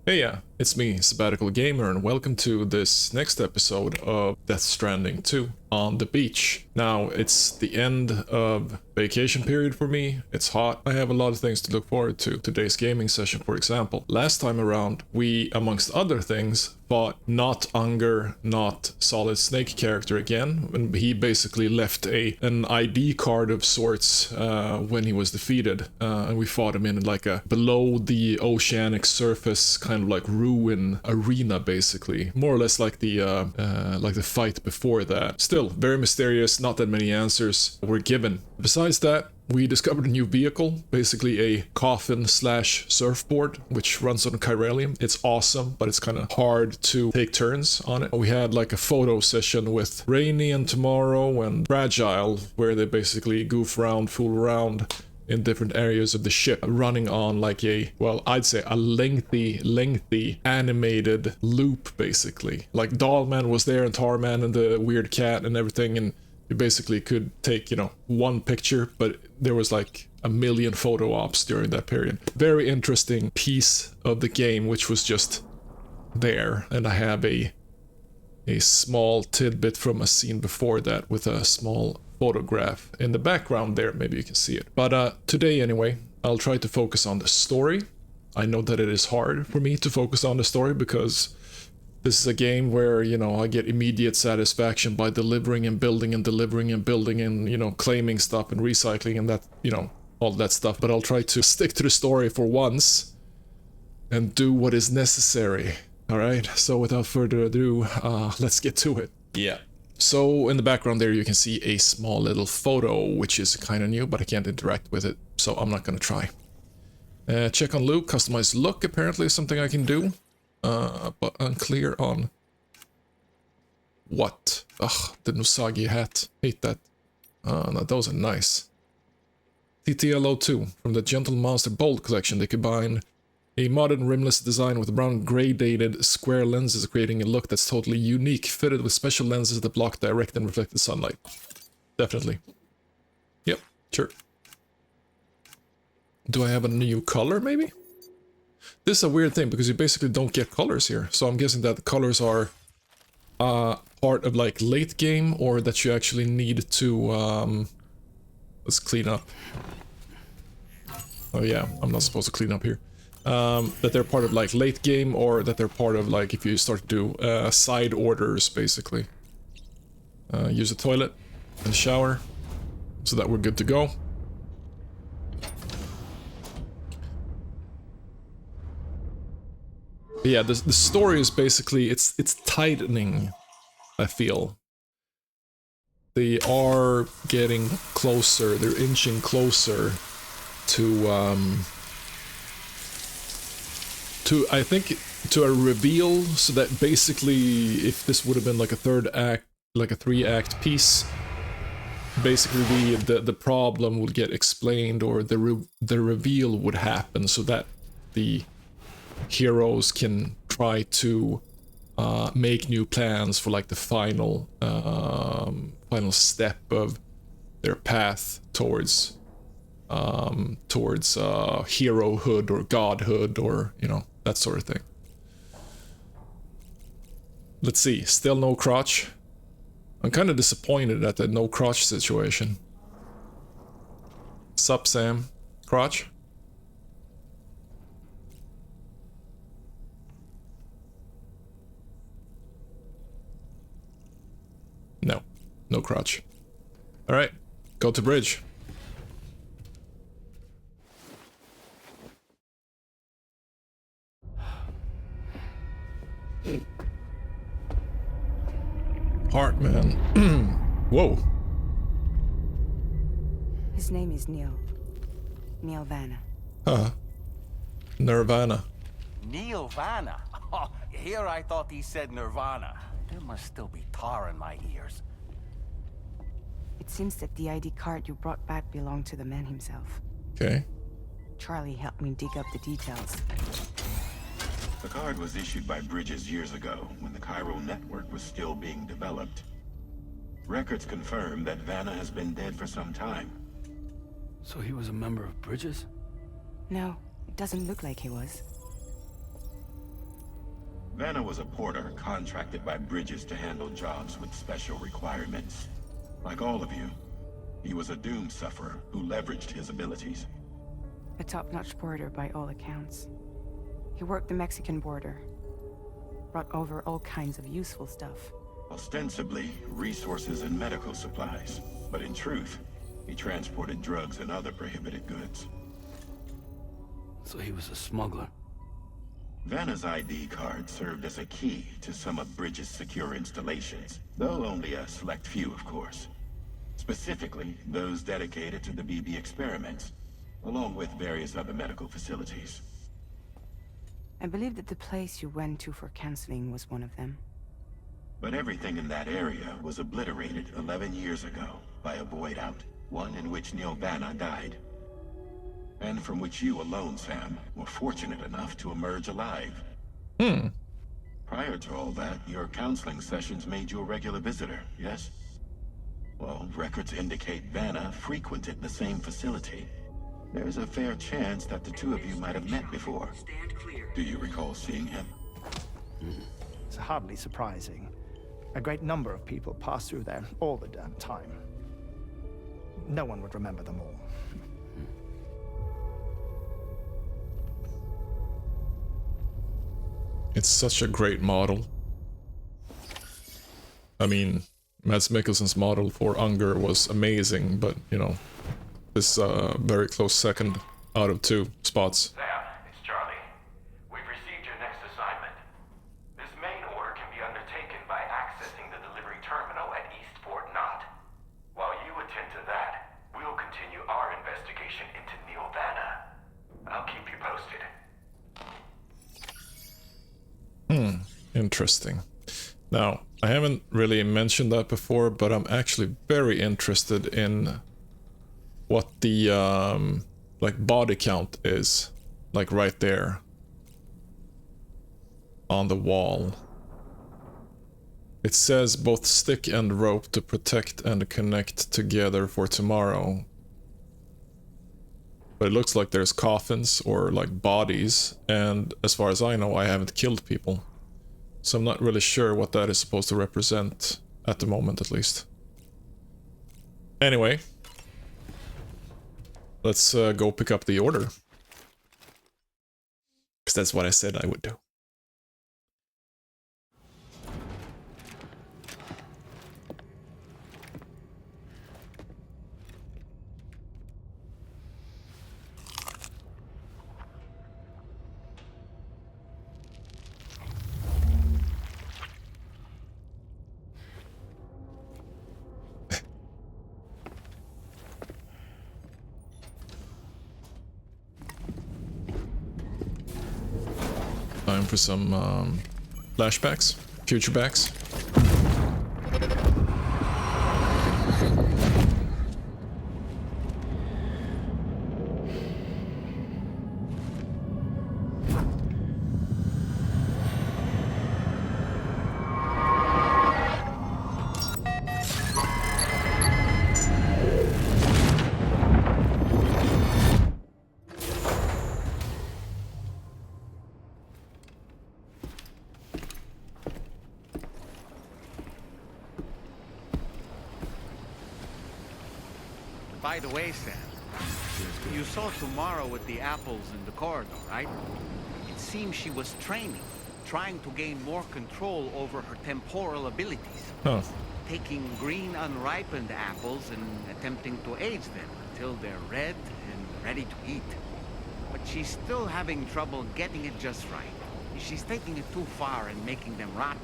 Hey yeah, it's me, Sabbatical Gamer, and welcome to this next episode of Death Stranding 2 on the beach. Now, it's the end of vacation period for me, it's hot, I have a lot of things to look forward to. Today's gaming session, for example. Last time around, we, amongst other things, fought not Unger, not Solid Snake character again, and he basically left an ID card of sorts when he was defeated, and we fought him in like a below the oceanic surface kind of like ruin arena, basically, more or less like the fight before that. Still very mysterious, not that many answers were given. Besides that, we discovered a new vehicle, basically a coffin/surfboard, which runs on chiralium. It's awesome, but it's kind of hard to take turns on it. We had like a photo session with Rainy and Tomorrow and Fragile, where they basically goof around, fool around in different areas of the ship, running on like I'd say a lengthy animated loop, basically. Like Dollman was there and Tarman and the weird cat and everything, and you basically could take, one picture, but there was like a million photo ops during that period. Very interesting piece of the game, which was just there. And I have a small tidbit from a scene before that with a small photograph in the background there. Maybe you can see it. But today, anyway, I'll try to focus on the story. I know that it is hard for me to focus on the story because this is a game where, I get immediate satisfaction by delivering and building and delivering and building and, claiming stuff and recycling and that, all that stuff. But I'll try to stick to the story for once and do what is necessary. All right. So without further ado, let's get to it. Yeah. So in the background there, you can see a small little photo, which is kind of new, but I can't interact with it. So I'm not going to try. Check on look, customize look, apparently is something I can do. But unclear on what. Ugh, the Nusagi hat. Hate that. No, those are nice. TTLO2 from the Gentle Monster Bold collection. They combine a modern rimless design with brown gradated square lenses, creating a look that's totally unique, fitted with special lenses that block direct and reflected sunlight. Definitely. Yep, sure. Do I have a new color, maybe? This is a weird thing, because you basically don't get colors here. So I'm guessing that the colors are part of, like, late game, or that you actually need to, let's clean up. Oh yeah, I'm not supposed to clean up here. That they're part of, like, late game, or that they're part of, like, if you start to do side orders, basically. Use the toilet and shower, so that we're good to go. Yeah, the story is basically, it's tightening, I feel. They are getting closer, they're inching closer to I think, to a reveal, so that basically, if this would have been like a third act, like a 3-act piece, basically the problem would get explained, or the reveal would happen, so that the heroes can try to make new plans for like the final step of their path towards herohood or godhood, or that sort of thing. Let's see, still no crotch. I'm kind of disappointed at the no crotch situation. Sup, Sam? Crotch? No. No crotch. Alright. Go to bridge. Heart, man. Whoa. His name is Neil. Neil Vana. Huh. Nirvana. Neil Vana? Oh, here I thought he said Nirvana. There must still be tar in my ears. It seems that the ID card you brought back belonged to the man himself. Okay. Charlie helped me dig up the details. The card was issued by Bridges years ago, when the chiral network was still being developed. Records confirm that Vana has been dead for some time. So he was a member of Bridges? No, it doesn't look like he was. Vana was a porter contracted by Bridges to handle jobs with special requirements. Like all of you, he was a doom sufferer who leveraged his abilities. A top-notch porter by all accounts. He worked the Mexican border. Brought over all kinds of useful stuff. Ostensibly, resources and medical supplies. But in truth, he transported drugs and other prohibited goods. So he was a smuggler. Vana's ID card served as a key to some of Bridges' secure installations, though only a select few, of course. Specifically, those dedicated to the BB experiments, along with various other medical facilities. I believe that the place you went to for counseling was one of them. But everything in that area was obliterated 11 years ago by a void out, one in which Neil Vana died. And from which you alone, Sam, were fortunate enough to emerge alive. Prior to all that, your counseling sessions made you a regular visitor, yes? Well, records indicate Vana frequented the same facility. There's a fair chance that the two of you might have met before. Do you recall seeing him? It's hardly surprising. A great number of people pass through there all the damn time. No one would remember them all. It's such a great model. I mean, Mads Mikkelsen's model for Unger was amazing, but, you know, this very close second out of 2 spots. Sam, it's Charlie. We've received your next assignment. This main order can be undertaken by accessing the delivery terminal at Eastport Knot. While you attend to that, we'll continue our investigation into Neil Vana. I'll keep you posted. Interesting. Now, I haven't really mentioned that before, but I'm actually very interested in what the like body count is, like right there on the wall. It says both stick and rope to protect and connect together for tomorrow. But it looks like there's coffins or like bodies, and as far as I know, I haven't killed people. So I'm not really sure what that is supposed to represent, at the moment at least. Anyway, let's go pick up the order. Because that's what I said I would do. Time for some flashbacks, future backs. By the way, Sam, you saw Tomorrow with the apples in the corridor, right? It seems she was training, trying to gain more control over her temporal abilities. Oh. Taking green unripened apples and attempting to age them until they're red and ready to eat. But she's still having trouble getting it just right. She's taking it too far and making them rotten.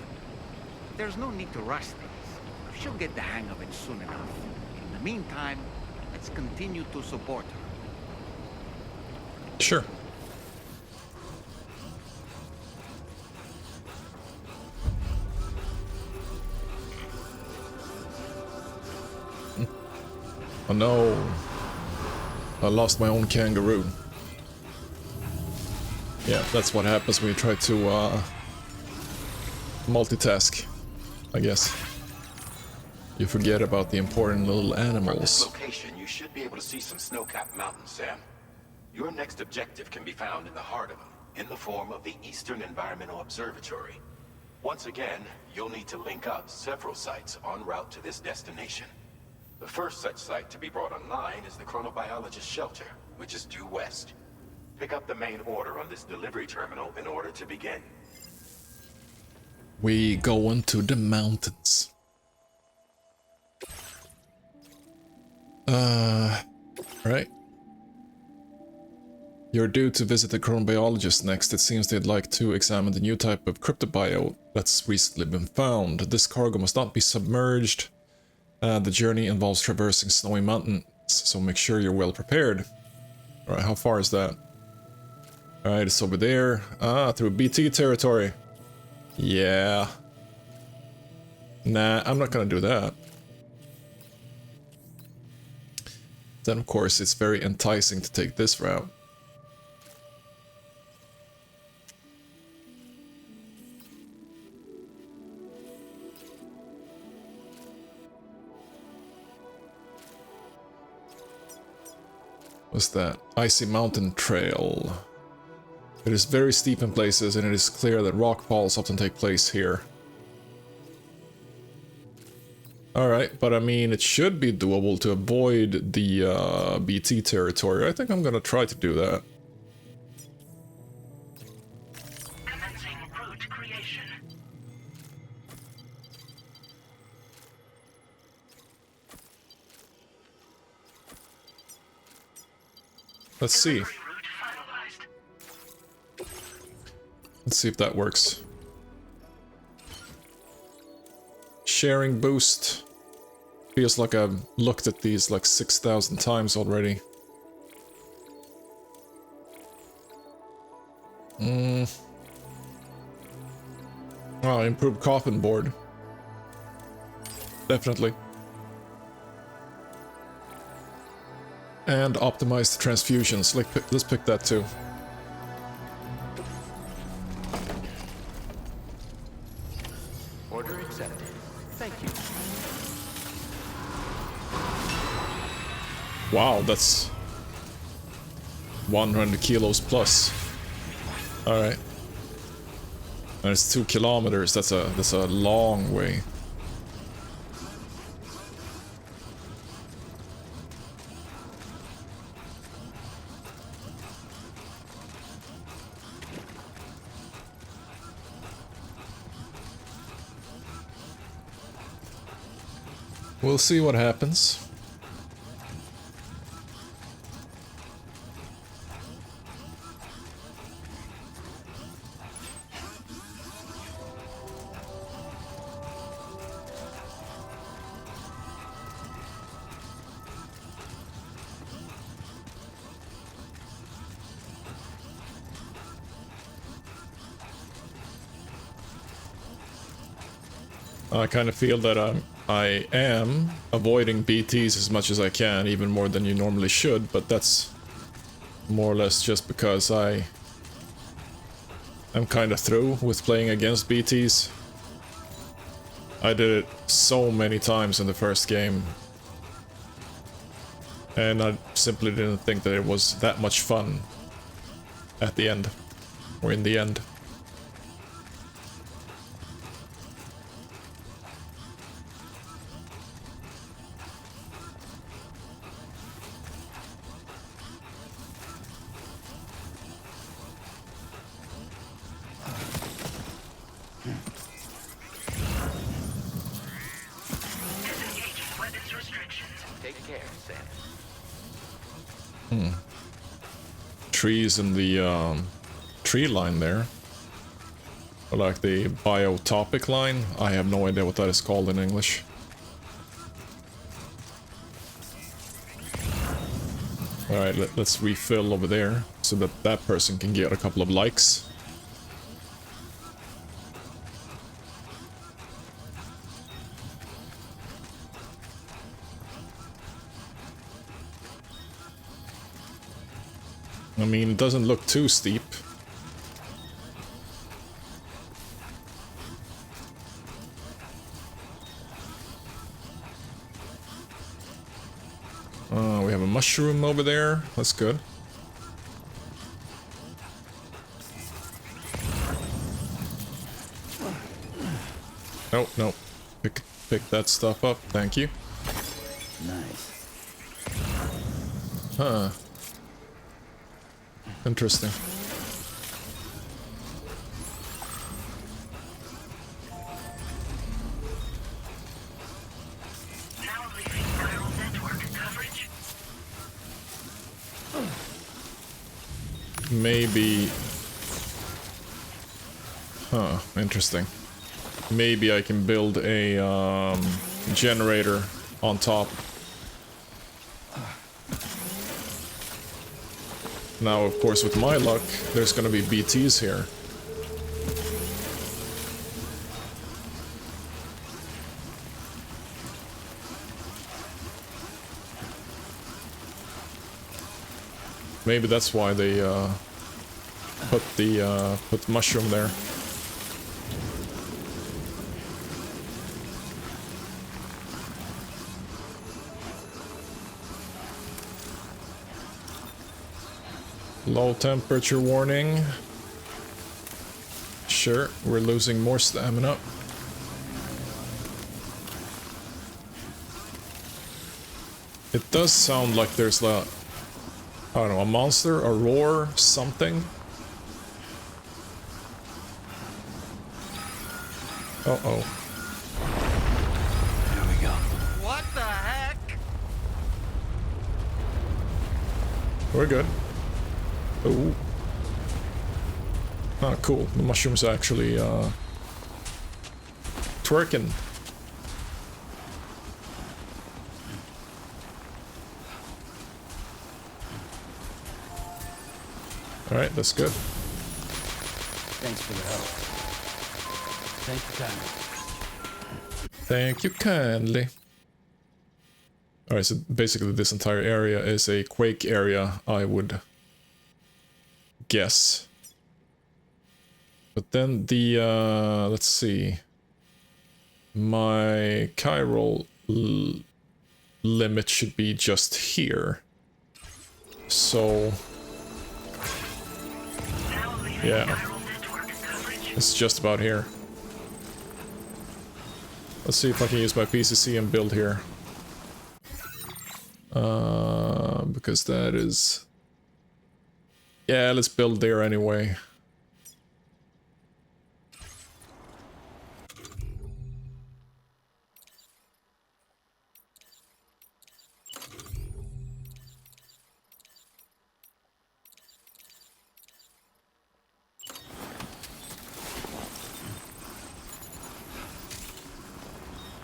There's no need to rush things. She'll get the hang of it soon enough. In the meantime, let's continue to support her. Sure. Oh no. I lost my own kangaroo. Yeah, that's what happens when you try to multitask, I guess. You forget about the important little From this animals. location, you should be able to see some snow-capped mountains, Sam. Your next objective can be found in the heart of them. in the form of the Eastern Environmental Observatory. Once again, you'll need to link up several sites en route to this destination. The first such site to be brought online is the Chronobiologist Shelter, which is due west. Pick up the main order on this delivery terminal in order to begin. We go into the mountains. Right. You're due to visit the chronobiologist next. It seems they'd like to examine the new type of cryptobio that's recently been found. This cargo must not be submerged. The journey involves traversing snowy mountains, so make sure you're well prepared. Alright, how far is that? Alright, it's over there. Ah, through BT territory. Yeah. Nah, I'm not gonna do that. Then, of course, it's very enticing to take this route. What's that? Icy Mountain Trail. It is very steep in places, and it is clear that rock falls often take place here. Alright, but I mean, it should be doable to avoid the BT territory. I think I'm gonna try to do that. Commencing route creation. Let's see. Route finalized. Let's see if that works. Sharing boost. Feels like I've looked at these like 6,000 times already. Oh, improved coffin board. Definitely. And optimized transfusions. Let's pick that too. Order accepted. Thank you. Wow, that's 100 kilos plus. All right. And it's 2 kilometers. That's a long way. We'll see what happens. I kind of feel that I am avoiding BTs as much as I can, even more than you normally should, but that's more or less just because I'm kind of through with playing against BTs. I did it so many times in the first game, and I simply didn't think that it was that much fun at the end, or in the end. Trees in the tree line there, or like the biotopic line. I have no idea what that is called in English. Alright, let's refill over there so that that person can get a couple of likes. I mean, it doesn't look too steep. We have a mushroom over there. That's good. Oh, no. Pick that stuff up, thank you. Nice. Huh. Interesting. Now leaving chiral network coverage. Maybe... Huh, interesting. Maybe I can build a generator on top. Now, of course, with my luck, there's gonna be BTs here. Maybe that's why they put the mushroom there. Low temperature warning. Sure, we're losing more stamina. It does sound like there's a, I don't know, a monster, a roar, something. Uh-oh. Here we go. What the heck? We're good. Oh. Ah, cool. The mushroom's actually, twerking. Alright, that's good. Thanks for the help. Thank you kindly. Thank you kindly. Alright, so basically this entire area is a quake area, I would guess. But then the, let's see. My chiral limit should be just here. So... yeah. It's just about here. Let's see if I can use my PCC and build here. Because that is... yeah, let's build there anyway.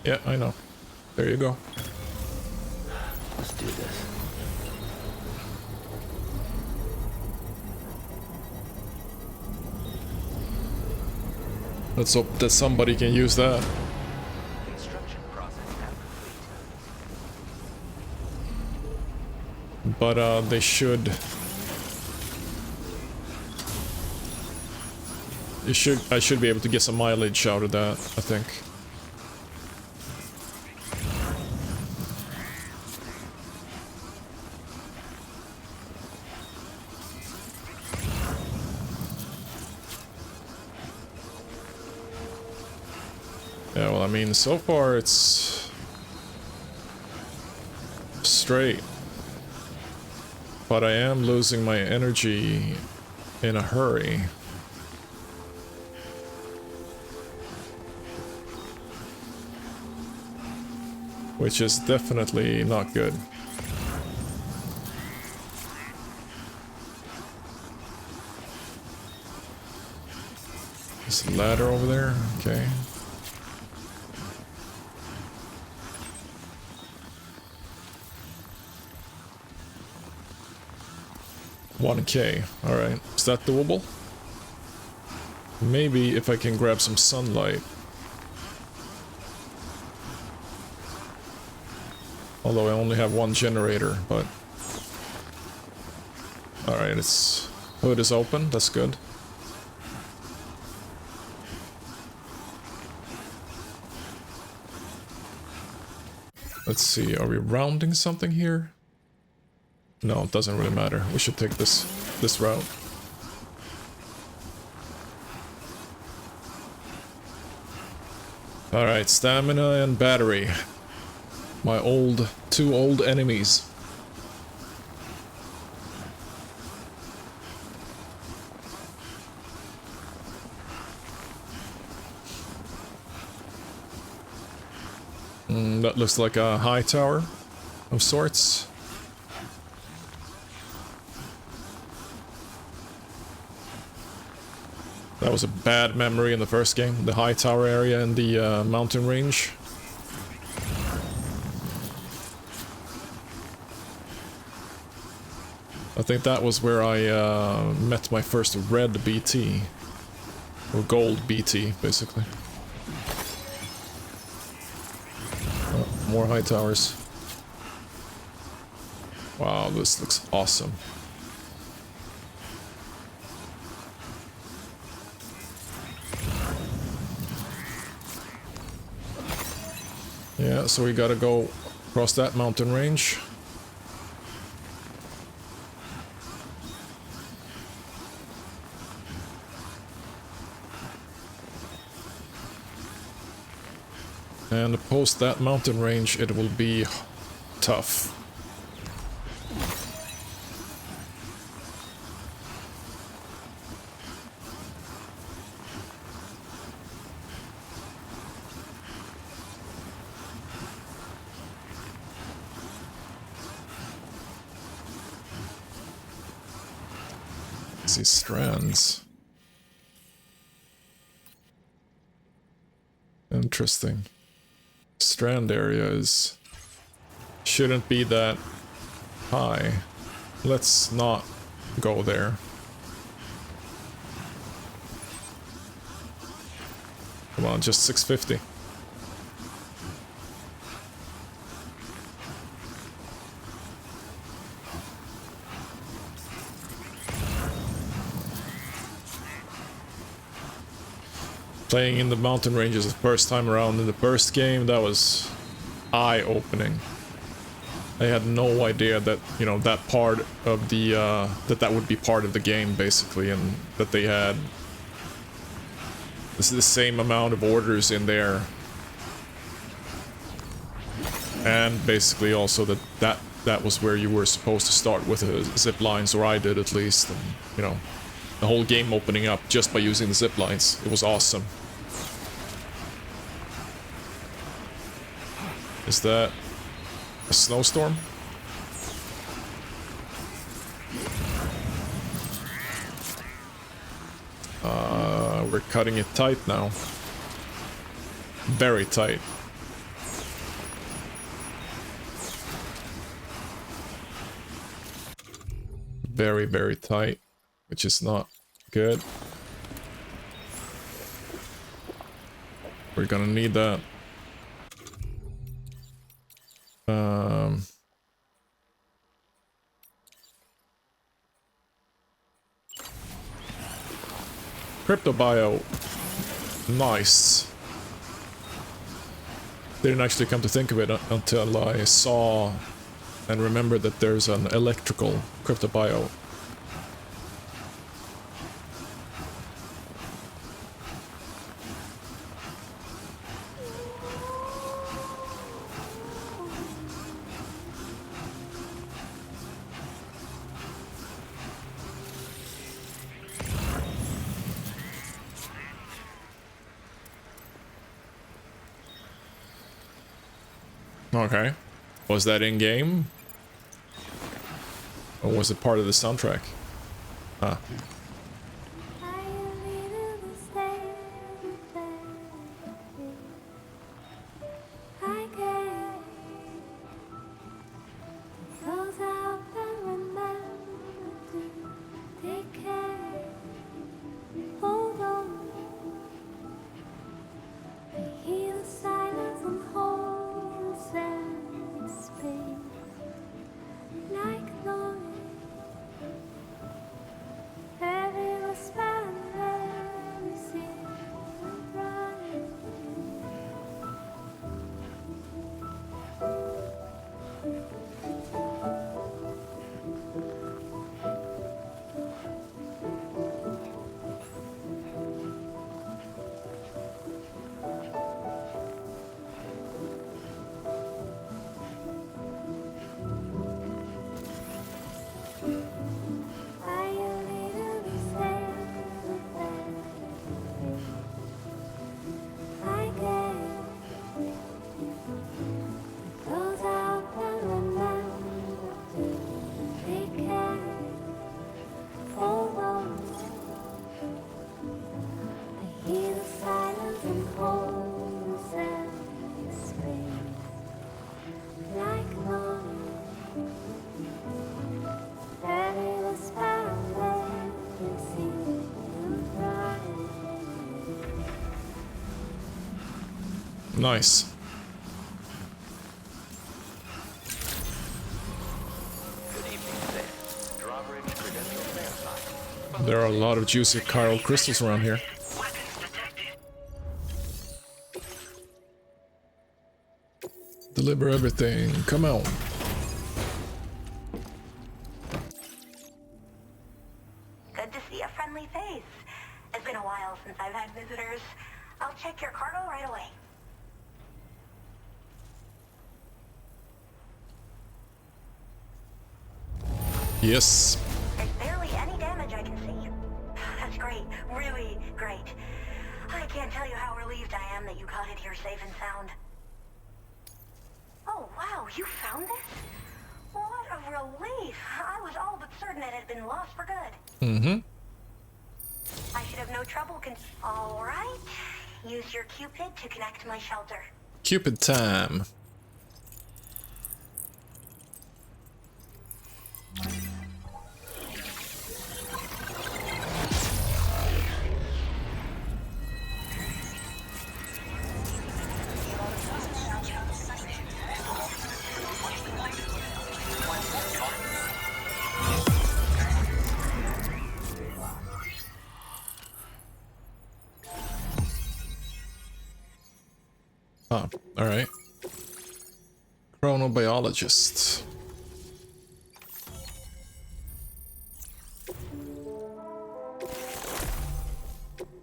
Yeah, I know. There you go. Let's do this. Let's hope that somebody can use that. Construction process now complete. But they should... I should be able to get some mileage out of that, I think. Yeah, well, I mean, so far it's straight. But I am losing my energy in a hurry. Which is definitely not good. There's a ladder over there, okay. $1K, alright. Is that doable? Maybe if I can grab some sunlight. Although I only have one generator, but... alright, its hood is open, that's good. Let's see, are we rounding something here? No, it doesn't really matter. We should take this route. Alright, stamina and battery. My two old enemies. That looks like a high tower of sorts. That was a bad memory in the first game, the high tower area in the mountain range. I think that was where I met my first red BT. Or gold BT, basically. Oh, more high towers. Wow, this looks awesome. Yeah, so we gotta go across that mountain range. And post that mountain range, it will be tough. These strands. Interesting. Strand areas shouldn't be that high. Let's not go there. Come on, just 650. Playing in the mountain ranges the first time around in the first game, that was eye-opening. I had no idea that, you know, that part of the, that would be part of the game, basically, and that they had the same amount of orders in there. And basically also that was where you were supposed to start with zip lines, or I did at least, and, you know, the whole game opening up just by using the zip lines. It was awesome. Is that a snowstorm? We're cutting it tight now. Very tight. Very, very tight, which is not good. We're gonna need that. Crypto bio. Nice. Didn't actually come to think of it until I saw and remembered that there's an electrical crypto bio. Okay. Was that in-game? Or was it part of the soundtrack? Ah. Like noise. Nice. Good evening, sir. Drawbridge credentials verified. There are a lot of juicy chiral crystals around here. Weapons detected. Deliver everything. Come on. Good to see a friendly face. It's been a while since I've had visitors. I'll check your cargo right away. Yes. There's barely any damage I can see. That's great. Really great. I can't tell you how relieved I am that you got it here safe and sound. Oh, wow, you found this? What a relief. I was all but certain it had been lost for good. Mm-hmm. I should have no trouble all right. Use your Cupid to connect my shelter. Cupid time. Oh, alright. Chronobiologist.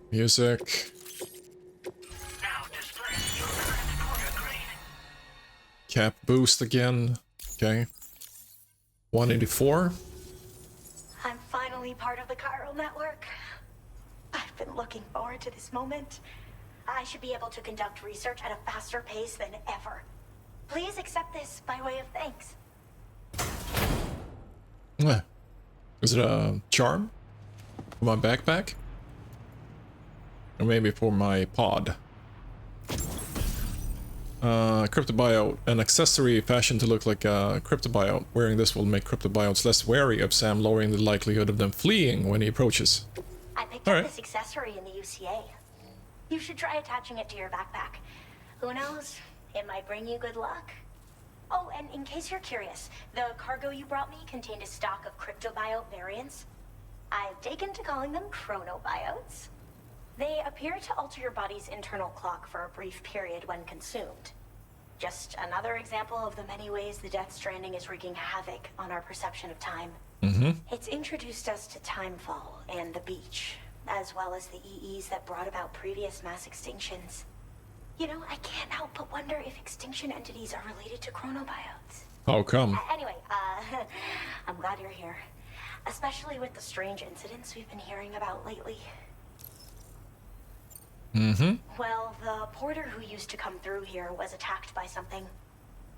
Music. Now display your current quarter grade. Cap boost again. Okay. 184. I'm finally part of the chiral network. I've been looking forward to this moment. I should be able to conduct research at a faster pace than ever. Please accept this by way of thanks. Is it a charm? For my backpack? Or maybe for my pod? Cryptobiote. An accessory fashioned to look like a cryptobiote. Wearing this will make cryptobiotes less wary of Sam, lowering the likelihood of them fleeing when he approaches. I picked All up right. this accessory in the UCA. You should try attaching it to your backpack. Who knows? It might bring you good luck. Oh, and in case you're curious, the cargo you brought me contained a stock of cryptobiote variants. I've taken to calling them chronobiotes. They appear to alter your body's internal clock for a brief period when consumed. Just another example of the many ways the Death Stranding is wreaking havoc on our perception of time. Mm-hmm. It's introduced us to Timefall and the beach, as well as the EEs that brought about previous mass extinctions. You know, I can't help but wonder if extinction entities are related to chronobiotes. How come? Anyway, I'm glad you're here. Especially with the strange incidents we've been hearing about lately. Mm-hmm. Well, the porter who used to come through here was attacked by something.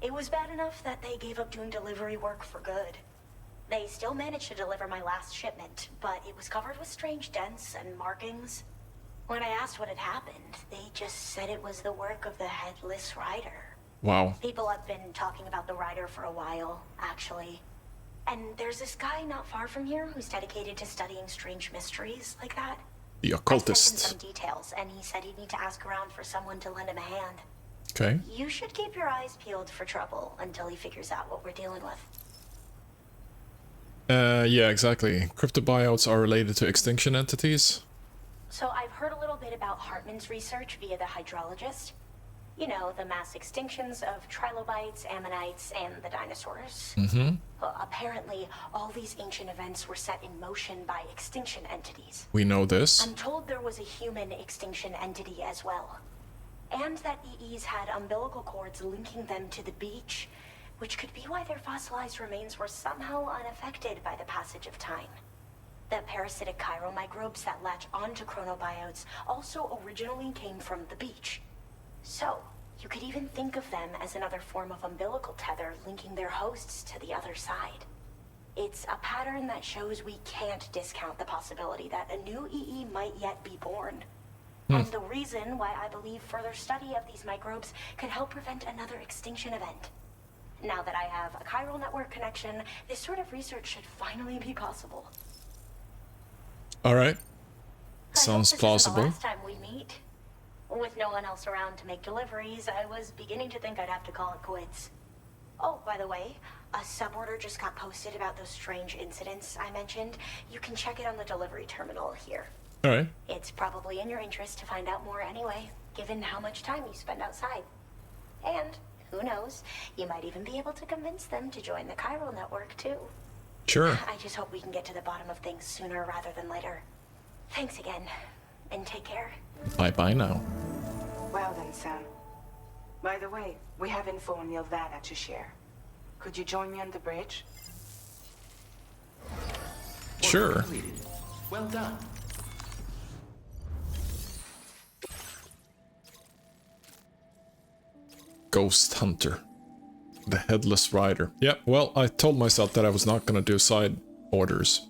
It was bad enough that they gave up doing delivery work for good. They still managed to deliver my last shipment, but it was covered with strange dents and markings. When I asked what had happened, they just said it was the work of the Headless Rider. Wow. People have been talking about the Rider for a while, actually. And there's this guy not far from here who's dedicated to studying strange mysteries like that. The I sent him occultist. some details, and he said he'd need to ask around for someone to lend him a hand. Okay. You should keep your eyes peeled for trouble until he figures out what we're dealing with. Yeah, exactly. Cryptobiotes are related to extinction entities. So I've heard a little bit about Hartman's research via the hydrologist. You know, the mass extinctions of trilobites, ammonites, and the dinosaurs. Mm-hmm. Well, apparently, all these ancient events were set in motion by extinction entities. We know this. I'm told there was a human extinction entity as well. And that EEs had umbilical cords linking them to the beach, which could be why their fossilized remains were somehow unaffected by the passage of time. The parasitic chiromicrobes that latch onto chronobiotes also originally came from the beach. So, you could even think of them as another form of umbilical tether linking their hosts to the other side. It's a pattern that shows we can't discount the possibility that a new EE might yet be born. And the reason why I believe further study of these microbes could help prevent another extinction event. Now that I have a chiral network connection, this sort of research should finally be possible. All right. I hope Sounds this isn't plausible. the last time we meet. With no one else around to make deliveries, I was beginning to think I'd have to call it quits. Oh, by the way, a suborder just got posted about those strange incidents I mentioned. You can check it on the delivery terminal here. Alright. It's probably in your interest to find out more anyway, given how much time you spend outside. And, who knows, you might even be able to convince them to join the chiral network, too. Sure. I just hope we can get to the bottom of things sooner rather than later. Thanks again, and take care. Bye-bye now. Well then, Sam. By the way, we have info on Vana to share. Could you join me on the bridge? Sure. Well done. Ghost Hunter. The Headless Rider. Yeah, well, I told myself that I was not gonna do side orders.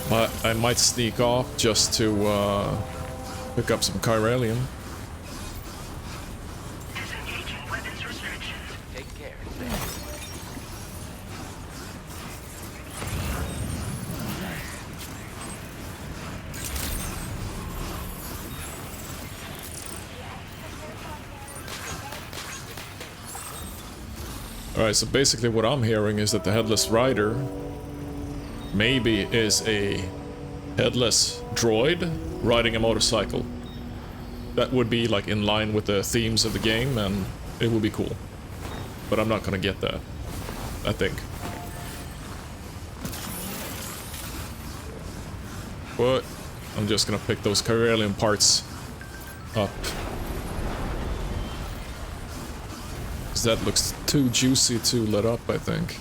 But I might sneak off just to pick up some chiralium. Disengaging weapons restrictions. Take care. Alright, so basically what I'm hearing is that the Headless Rider maybe is a headless droid riding a motorcycle. That would be like in line with the themes of the game, and it would be cool. But I'm not gonna get that, I think. But I'm just gonna pick those chiralium parts up. 'Cause that looks too juicy to let up, I think.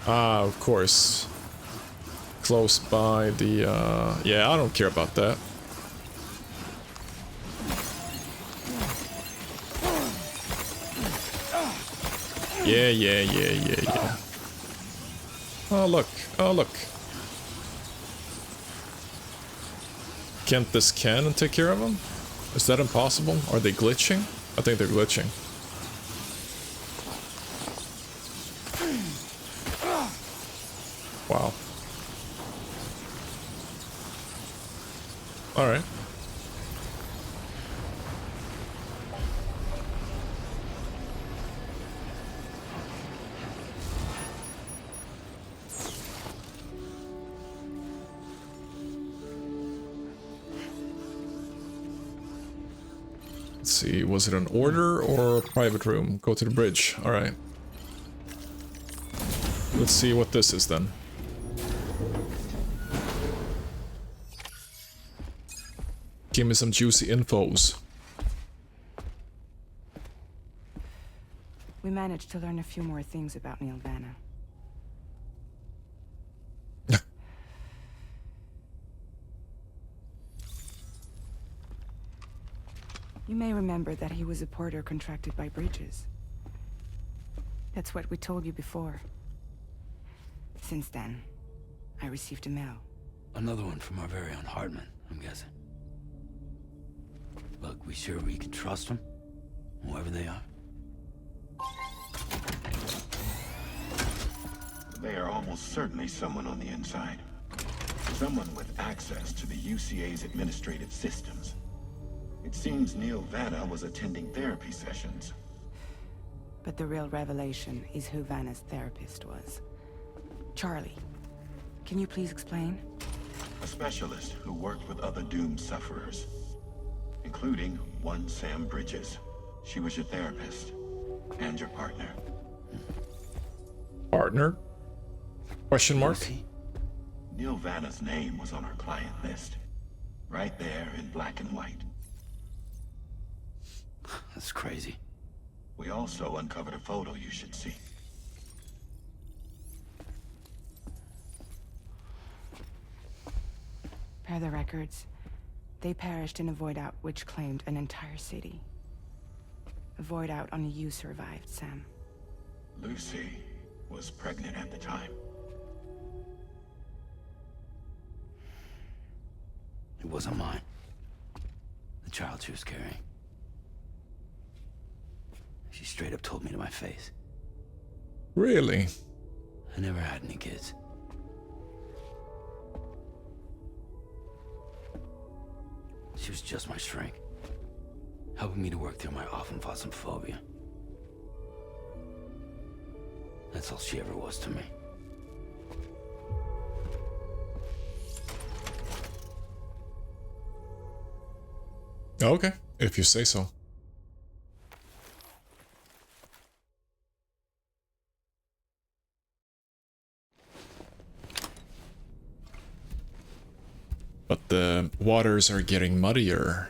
Ah, of course. Close by the, yeah, I don't care about that. Yeah. Oh, look. Oh, look. Can't this cannon take care of them? Is that impossible? Are they glitching? I think they're glitching. Wow. Alright. Let's see, was it an order or a private room? Go to the bridge. Alright. Let's see what this is then. Give me some juicy infos. We managed to learn a few more things about Vana. You may remember that he was a porter contracted by Bridges. That's what we told you before. Since then, I received a mail. Another one from our very own Hartman, I'm guessing. Look, we sure we can trust them? Whoever they are? They are almost certainly someone on the inside. Someone with access to the UCA's administrative systems. It seems Neil Vana was attending therapy sessions. But the real revelation is who Vana's therapist was. Charlie, can you please explain? A specialist who worked with other doomed sufferers, including one Sam Bridges. She was your therapist and your partner. Partner? Question mark? Neil Vana's name was on our client list. Right there in black and white. That's crazy. We also uncovered a photo you should see. Per the records, they perished in a void out which claimed an entire city. A void out only you survived, Sam. Lucy was pregnant at the time. It wasn't mine. The child she was carrying. She straight up told me to my face. Really? I never had any kids. She was just my shrink, helping me to work through my often phobia. That's all she ever was to me. Okay, if you say so. But the waters are getting muddier.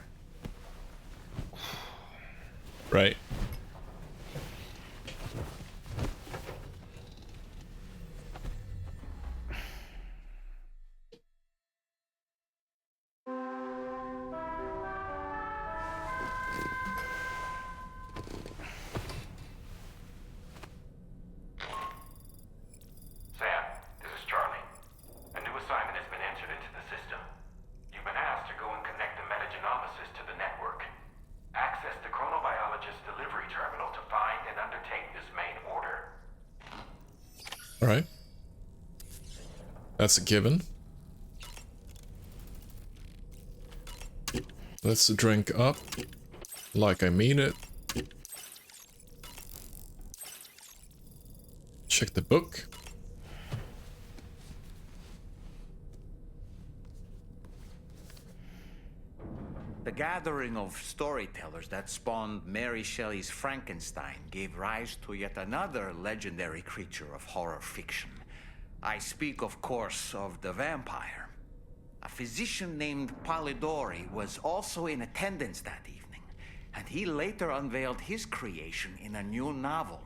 Right? Sam, this is Charlie. A new assignment has been entered into the system. You've been asked to go and connect the metagenomesis to the network. Access the chronobiologist's delivery terminal to find and undertake this main order. Alright. That's a given. Let's drink up. Like I mean it. Check the book. The gathering of storytellers that spawned Mary Shelley's Frankenstein gave rise to yet another legendary creature of horror fiction. I speak, of course, of the vampire. A physician named Polidori was also in attendance that evening, and he later unveiled his creation in a new novel.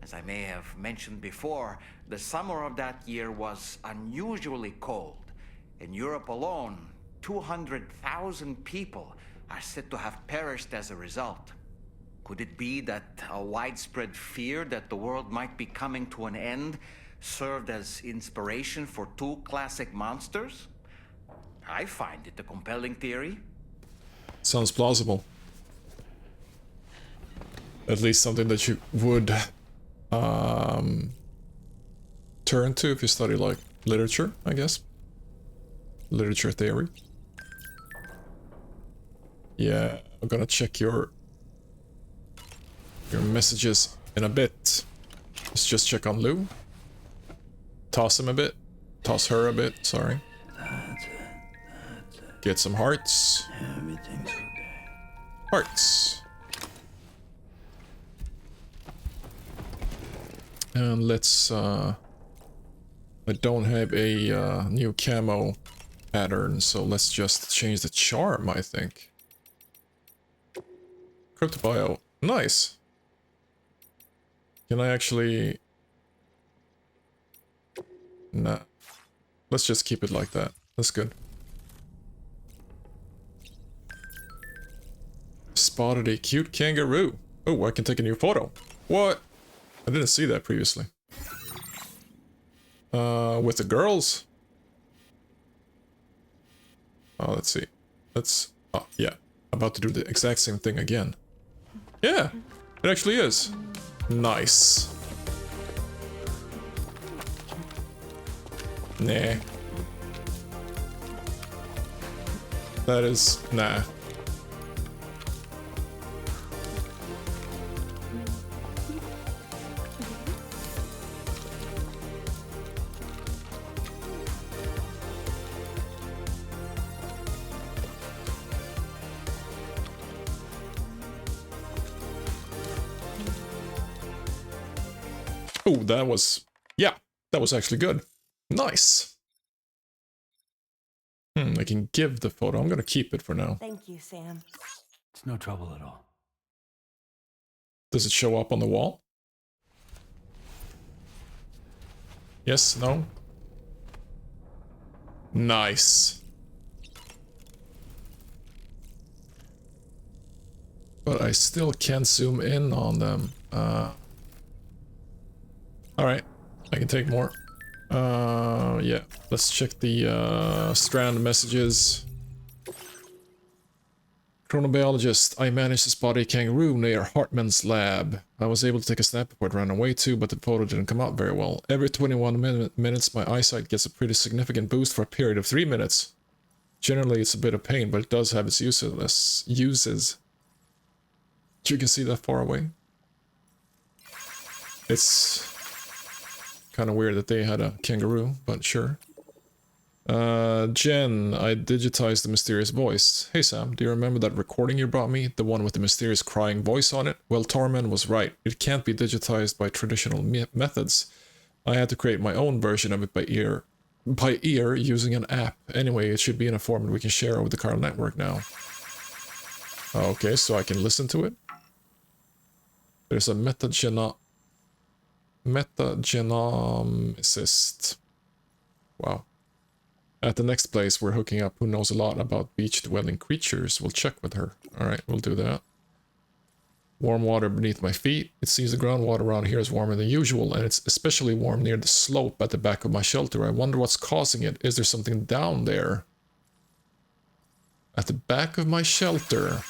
As I may have mentioned before, the summer of that year was unusually cold. In Europe alone, 200,000 people are said to have perished as a result. Could it be that a widespread fear that the world might be coming to an end served as inspiration for two classic monsters? I find it a compelling theory. Sounds plausible. At least something that you would turn to if you study like literature, I guess. Literature theory. Yeah, I'm gonna check your messages in a bit. Let's just check on Lou. Toss him a bit. Toss her a bit, sorry. That's it. Get some hearts. Everything's okay. Hearts. And let's I don't have a new camo pattern, so let's just change the charm, I think. Cryptobio. Nice. Can I actually... Nah. Let's just keep it like that. That's good. Spotted a cute kangaroo. Oh, I can take a new photo. What? I didn't see that previously. With the girls? Oh, let's see. Let's... Oh, yeah. About to do the exact same thing again. Yeah, it actually is. Nice. Nah. That is... Nah. Oh, that was... Yeah, that was actually good. Nice. I can give the photo. I'm gonna keep it for now. Thank you, Sam. It's no trouble at all. Does it show up on the wall? Yes, no? Nice. But I still can't zoom in on them. Alright, I can take more. Yeah, let's check the strand messages. Chronobiologist, I managed to spot a kangaroo near Hartman's lab. I was able to take a snap before it ran away too, but the photo didn't come out very well. Every 21 minutes, my eyesight gets a pretty significant boost for a period of 3 minutes. Generally, it's a bit of pain, but it does have its uses. You can see that far away. It's kind of weird that they had a kangaroo, but sure. Jen, I digitized the mysterious voice. Hey Sam, do you remember that recording you brought me? The one with the mysterious crying voice on it? Well, Tormen was right. It can't be digitized by traditional methods. I had to create my own version of it by ear using an app. Anyway, it should be in a format we can share over the chiral network now. Okay, so I can listen to it. There's a metagenomicist. Wow. At the next place we're hooking up who knows a lot about beach-dwelling creatures. We'll check with her. Alright, we'll do that. Warm water beneath my feet. It seems the groundwater around here is warmer than usual, and it's especially warm near the slope at the back of my shelter. I wonder what's causing it. Is there something down there? At the back of my shelter.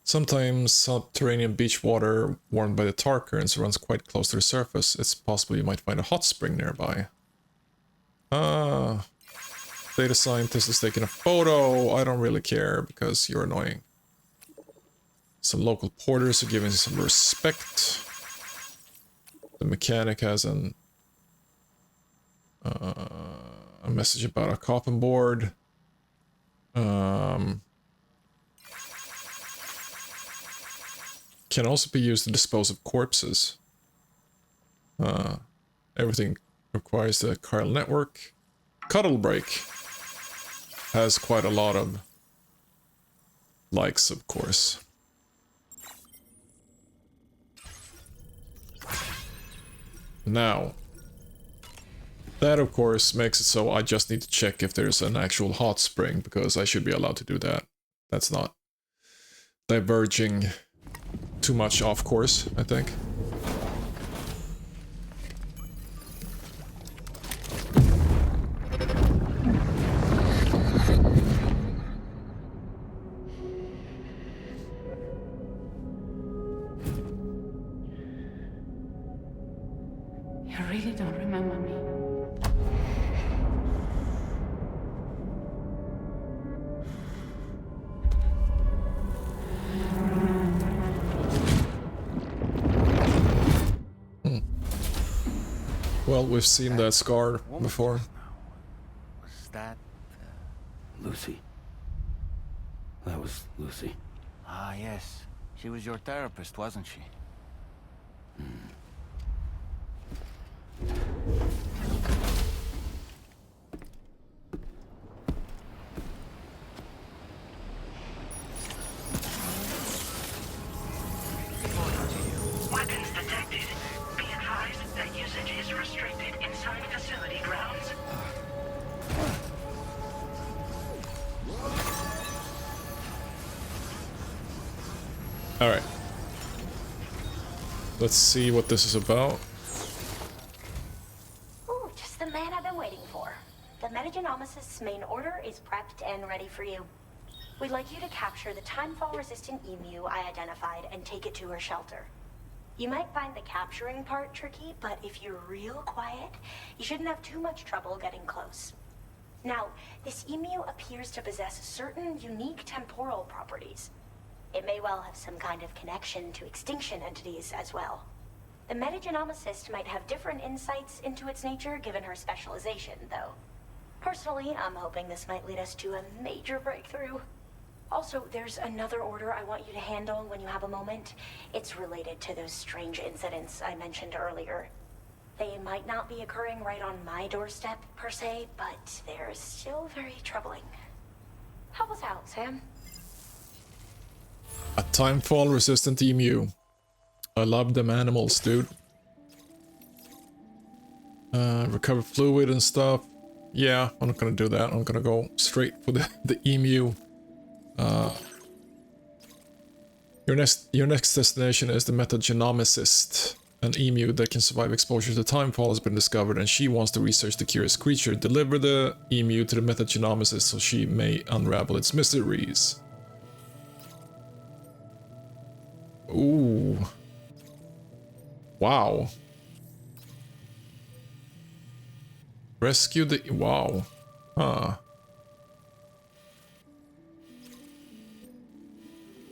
Sometimes subterranean beach water warmed by the tar currents runs quite close to the surface. It's possible you might find a hot spring nearby. Ah, data scientist is taking a photo. I don't really care because you're annoying. Some local porters are giving some respect. The mechanic has a message about a coffin board. Can also be used to dispose of corpses. Everything requires the chiral network. Cuddle Break has quite a lot of likes, of course. Now, that of course makes it so I just need to check if there's an actual hot spring, because I should be allowed to do that. That's not diverging too much off course, I think. You really don't remember me. Well, we've seen that scar before. Was that... Lucy. That was Lucy. Ah, yes. She was your therapist, wasn't she? Weapons detected. Be advised that usage is restricted inside facility grounds. Alright. Let's see what this is about. Ooh, just the man I've been waiting for. The metagenomicist's main order is prepped and ready for you. We'd like you to capture the timefall-resistant emu I identified and take it to her shelter. You might find the capturing part tricky, but if you're real quiet, you shouldn't have too much trouble getting close. Now, this emu appears to possess certain unique temporal properties. It may well have some kind of connection to extinction entities as well. The metagenomicist might have different insights into its nature given her specialization, though. Personally, I'm hoping this might lead us to a major breakthrough. Also, there's another order I want you to handle when you have a moment. It's related to those strange incidents I mentioned earlier. They might not be occurring right on my doorstep, per se, but they're still very troubling. Help us out, Sam. A timefall resistant emu. I love them animals, dude. Recover fluid and stuff. Yeah, I'm not gonna do that. I'm gonna go straight for the emu. Your next destination is the metagenomicist. An emu that can survive exposure to timefall has been discovered, and she wants to research the curious creature. Deliver the emu to the metagenomicist so she may unravel its mysteries. Ooh. Wow. Rescue the... Wow. Huh.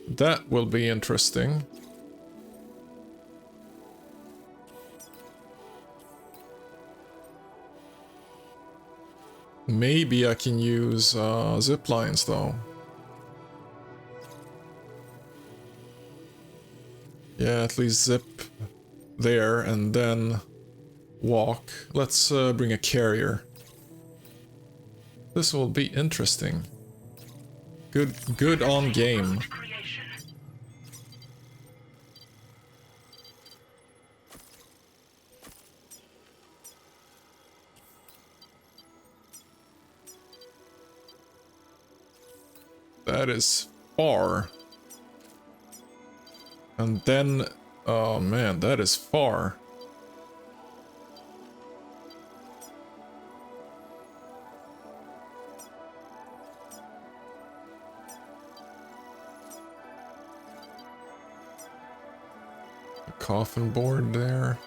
That will be interesting. Maybe I can use zip lines though. Yeah, at least zip there and then walk. Let's bring a carrier. This will be interesting. Good on game. That is far. And then, oh man, that is far. A coffin board there.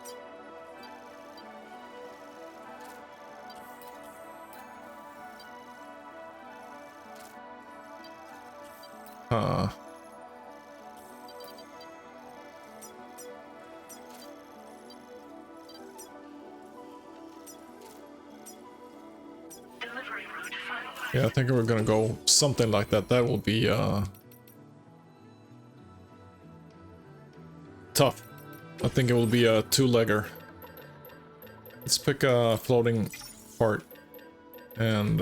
Huh. Yeah, I think we're gonna go something like that. That will be tough. I think it will be a two-legger. Let's pick a floating part and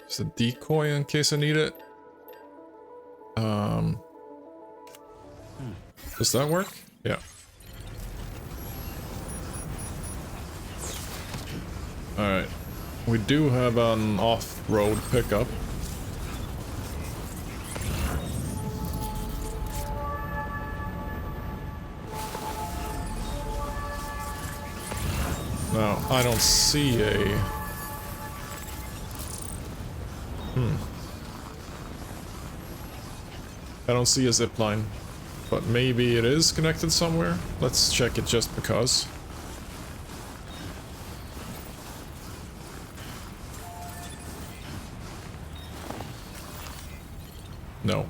just a decoy in case I need it. Does that work? Yeah. Alright. We do have an off-road pickup. Now, I don't see a... I don't see a zipline, but maybe it is connected somewhere. Let's check it just because. No.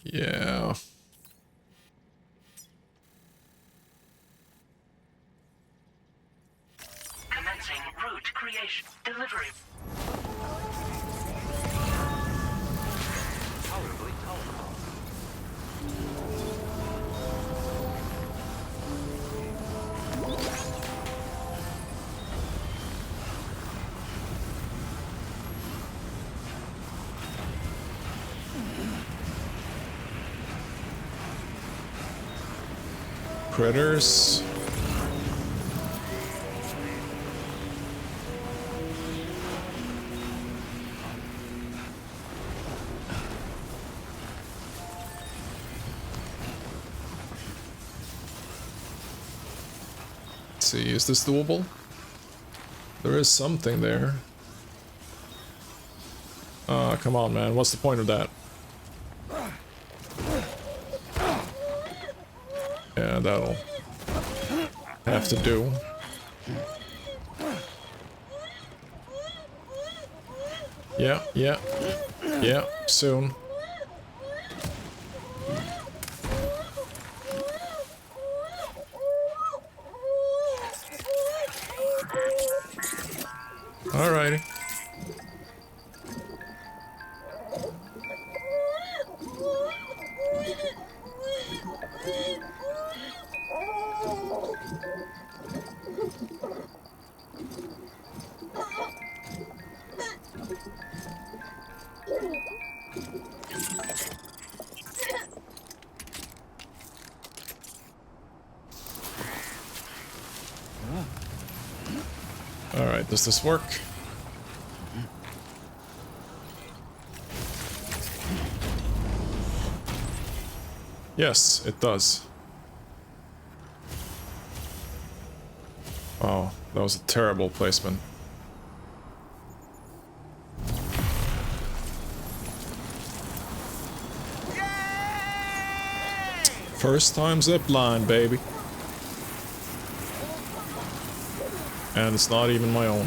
Yeah. Commencing route creation. Delivery. Tolerably tolerable. Critters. Let's see, is this doable? There is something there. Come on, man. What's the point of that? Yeah, that'll have to do. Yeah, soon. Alrighty. Alright, does this work? Yes, it does. Oh, that was a terrible placement. First time zipline, baby. And it's not even my own.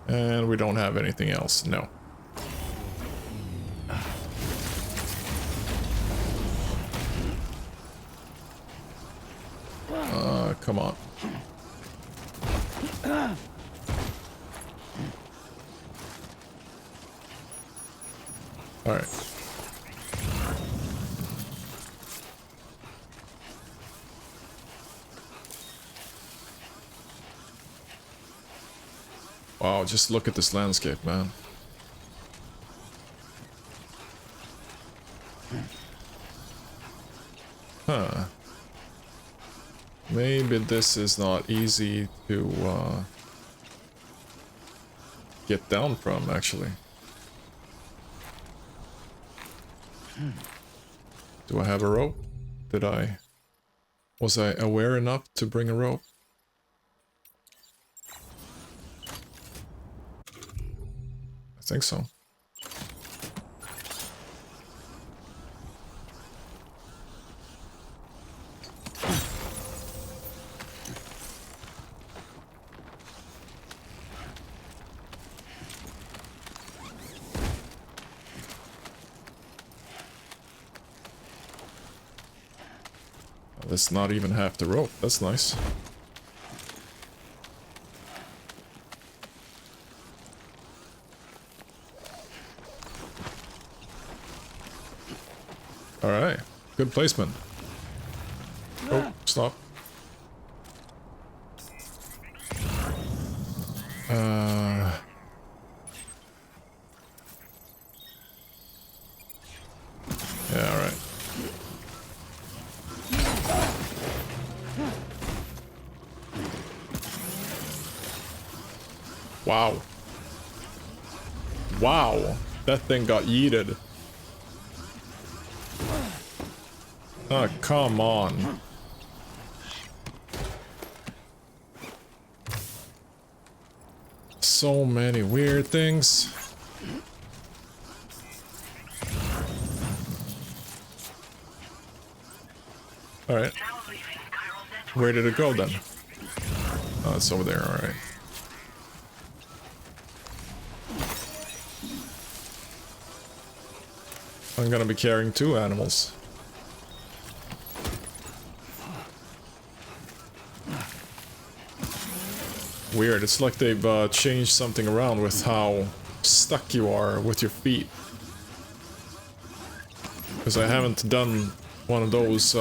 And we don't have anything else, no. Come on. Alright. Wow, just look at this landscape, man. Huh. Maybe this is not easy to get down from, actually. Do I have a rope? Was I aware enough to bring a rope? I think so. That's not even half the rope. That's nice. Alright. Good placement. Oh, stop. Yeah, alright. Wow. Wow. That thing got yeeted. Oh, come on. So many weird things. Alright. Where did it go then? Oh, it's over there, alright. I'm gonna be carrying 2 animals. Weird, it's like they've changed something around with how stuck you are with your feet. Because I haven't done one of those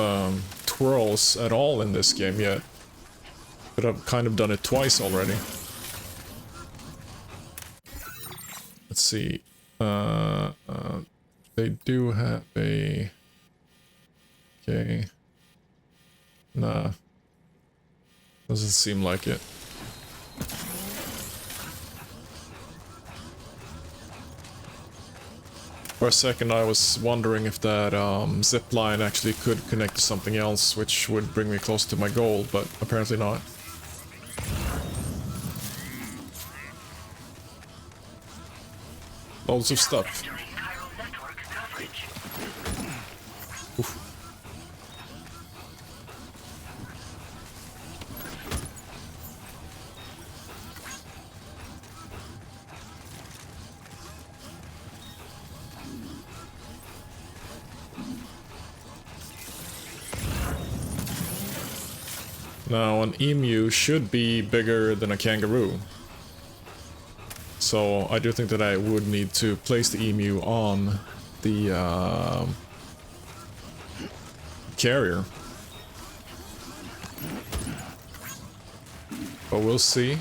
twirls at all in this game yet. But I've kind of done it twice already. Let's see. They do have a... Okay. Nah. Doesn't seem like it. For a second I was wondering if that zip line actually could connect to something else, which would bring me close to my goal, but apparently not. Loads of stuff. Oof. Now, an emu should be bigger than a kangaroo. So, I do think that I would need to place the emu on the carrier. But we'll see.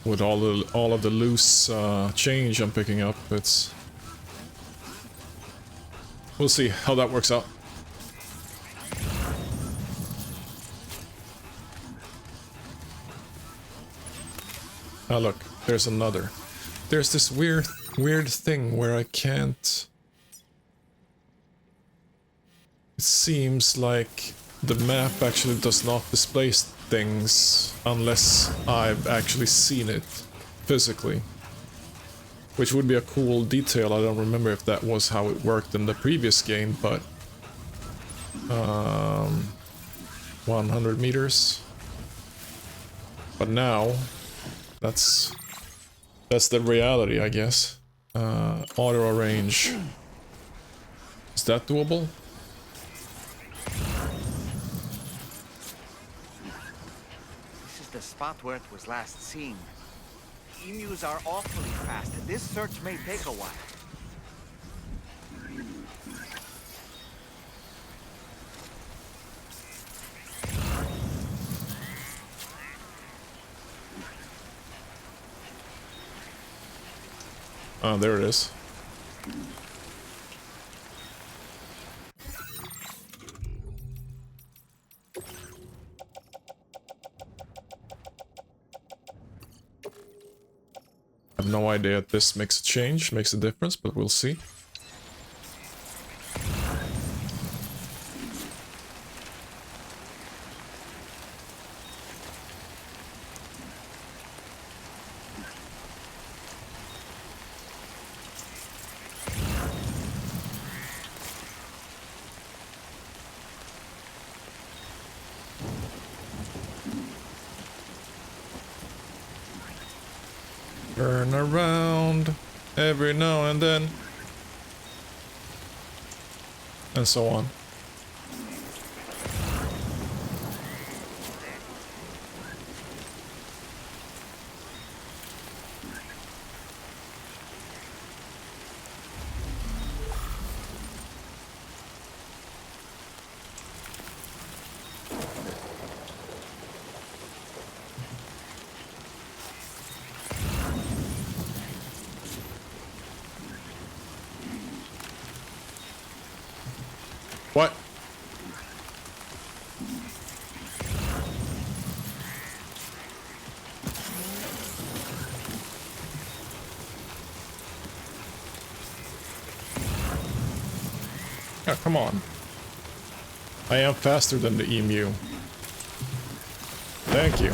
with all of the loose change I'm picking up. We'll see how that works out. Oh look, there's another. There's this weird thing where I can't... It seems like the map actually does not display things unless I've actually seen it physically. Which would be a cool detail. I don't remember if that was how it worked in the previous game, but... 100 meters. But now... That's the reality, I guess. Auto arrange. Is that doable? This is the spot where it was last seen. Emus are awfully fast. This search may take a while. Oh, there it is. I have no idea if this makes a difference, but we'll see. Turn around every now and then. And so on. What? Oh, come on. I am faster than the emu. Thank you.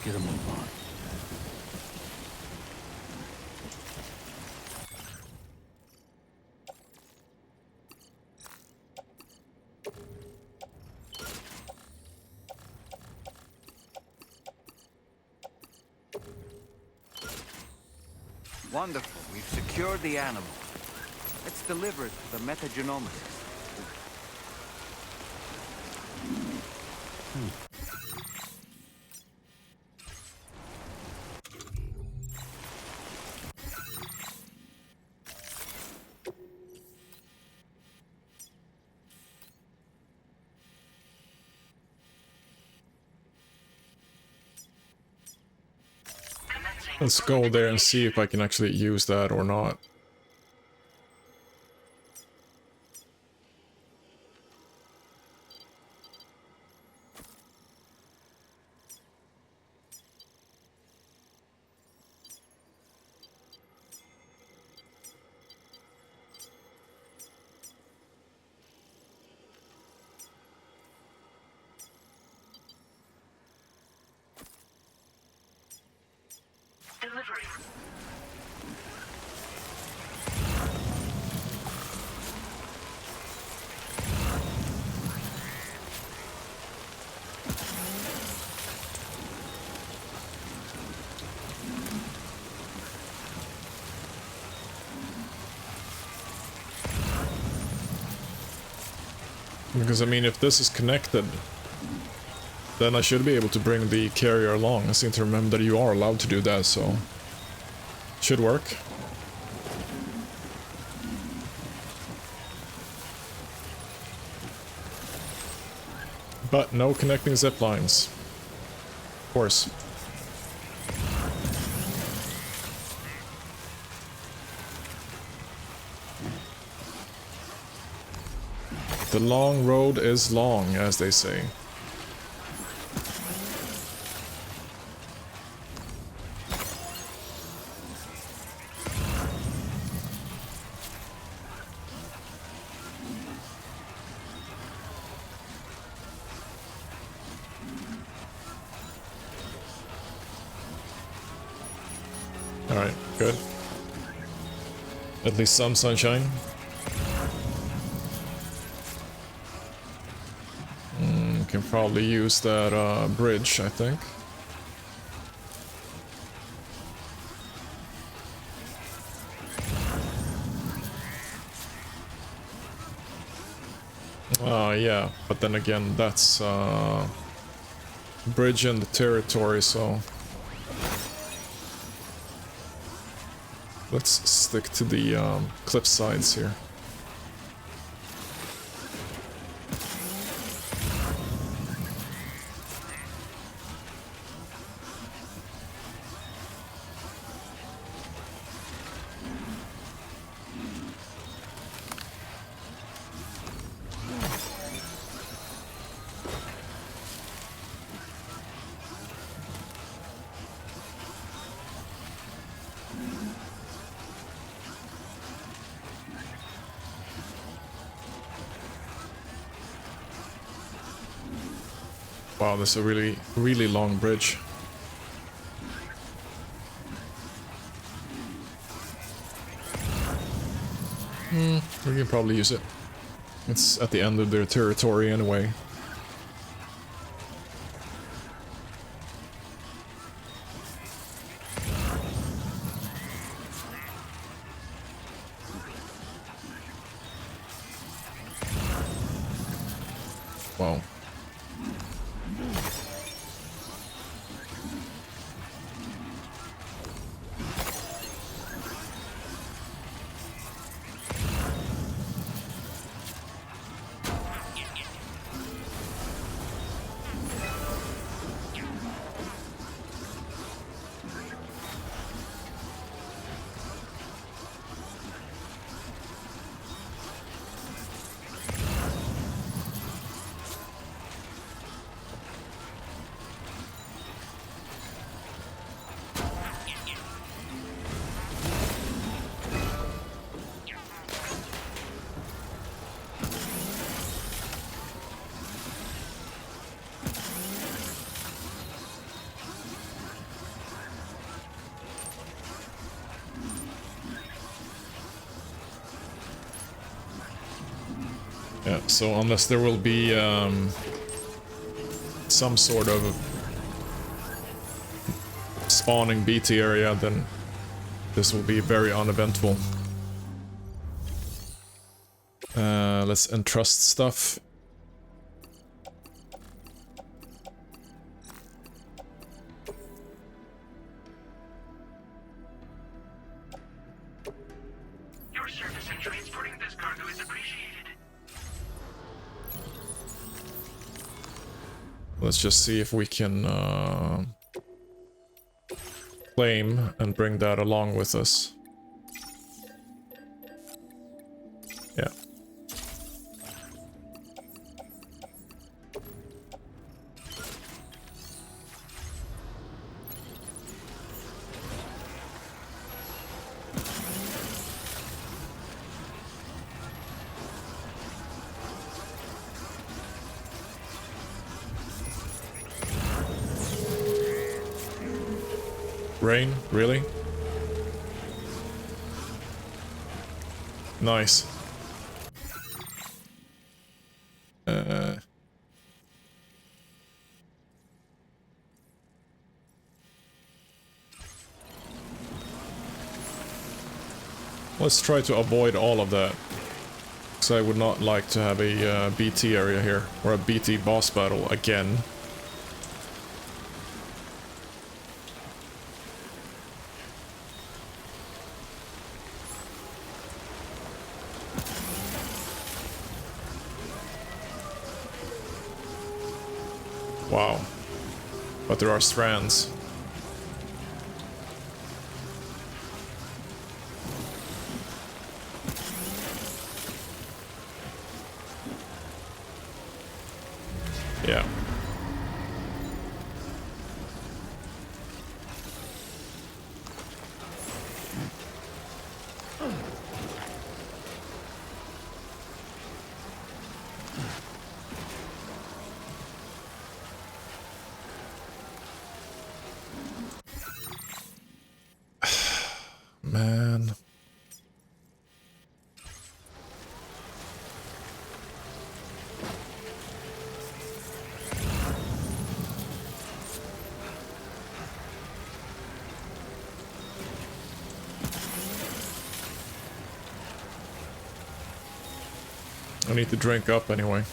Get a move on. Wonderful. We've secured the animal. Let's deliver it to the metagenomicist. Let's go there and see if I can actually use that or not. Delivery. Because I mean, if this is connected, then I should be able to bring the carrier along. I seem to remember that you are allowed to do that, so... should work. But no connecting zip lines. Of course. The long road is long, as they say. Alright, good. At least some sunshine. Can probably use that bridge, I think. Yeah, but then again, that's bridge in the territory, so let's stick to the cliff sides here. Wow, this is a really, really long bridge. We can probably use it. It's at the end of their territory anyway. Wow. Yeah, so unless there will be some sort of spawning BT area, then this will be very uneventful. Let's entrust stuff. Your service in transporting this cargo is appreciated. Let's just see if we can claim and bring that along with us. Yeah. Rain? Really? Nice. Let's try to avoid all of that. Because I would not like to have a BT area here, or a BT boss battle again. Wow. But there are strands. Yeah. Man. I need to drink up anyway.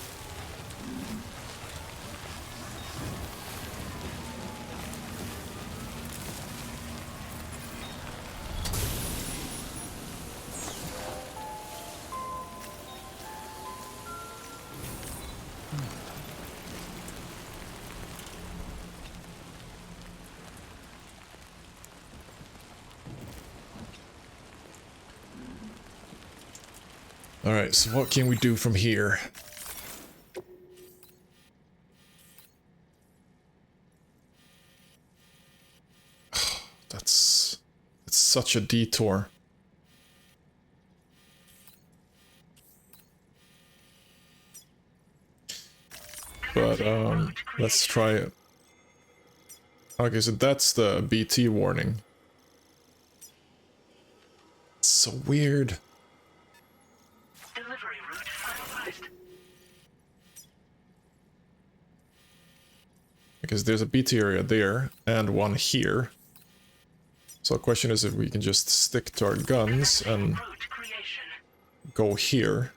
Alright, so what can we do from here? It's such a detour. But, let's try it. Okay, so that's the BT warning. It's so weird. Delivery route finalized. Because there's a BT area there, and one here. So the question is if we can just stick to our guns and go here.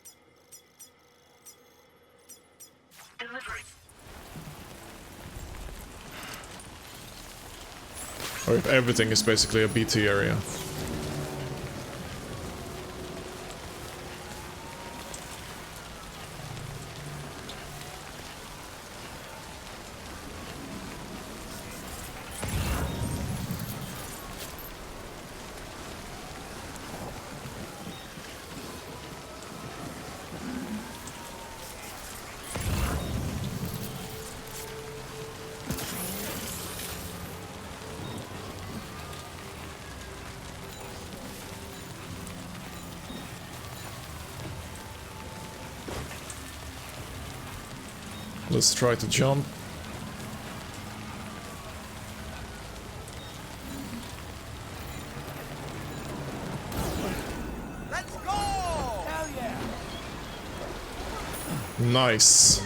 Or if everything is basically a BT area. Let's try to jump. Let's go! Hell yeah! Nice.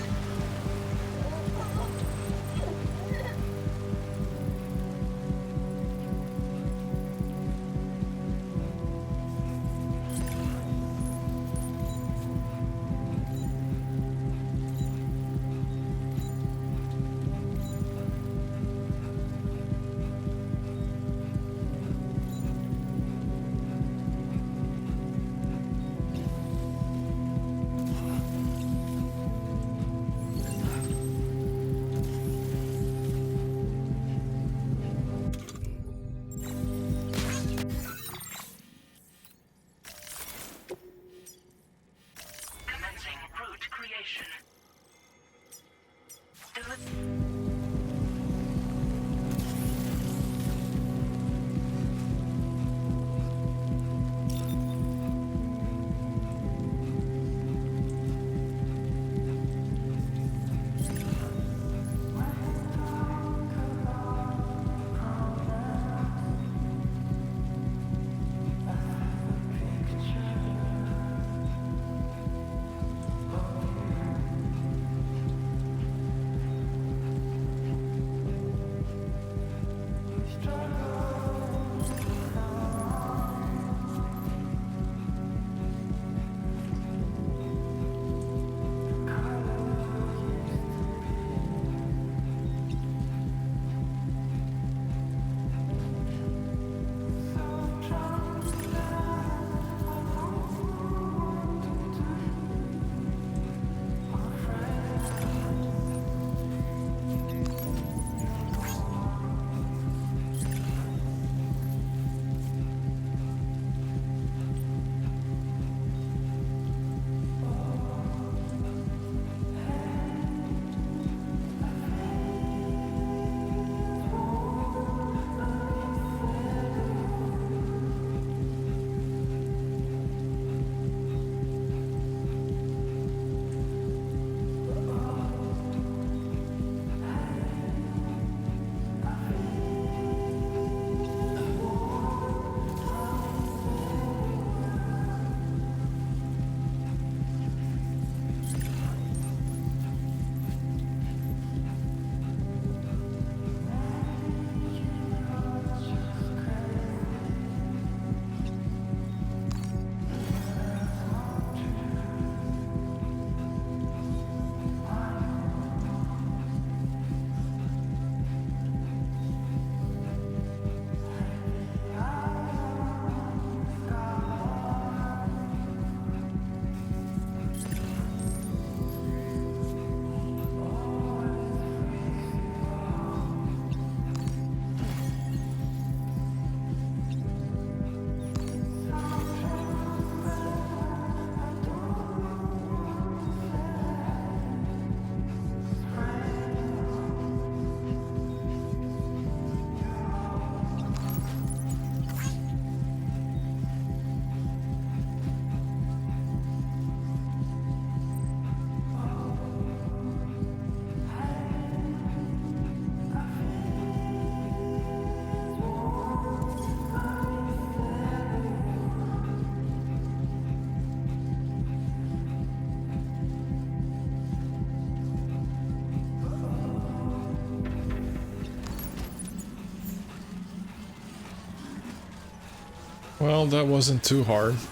Well, that wasn't too hard. Good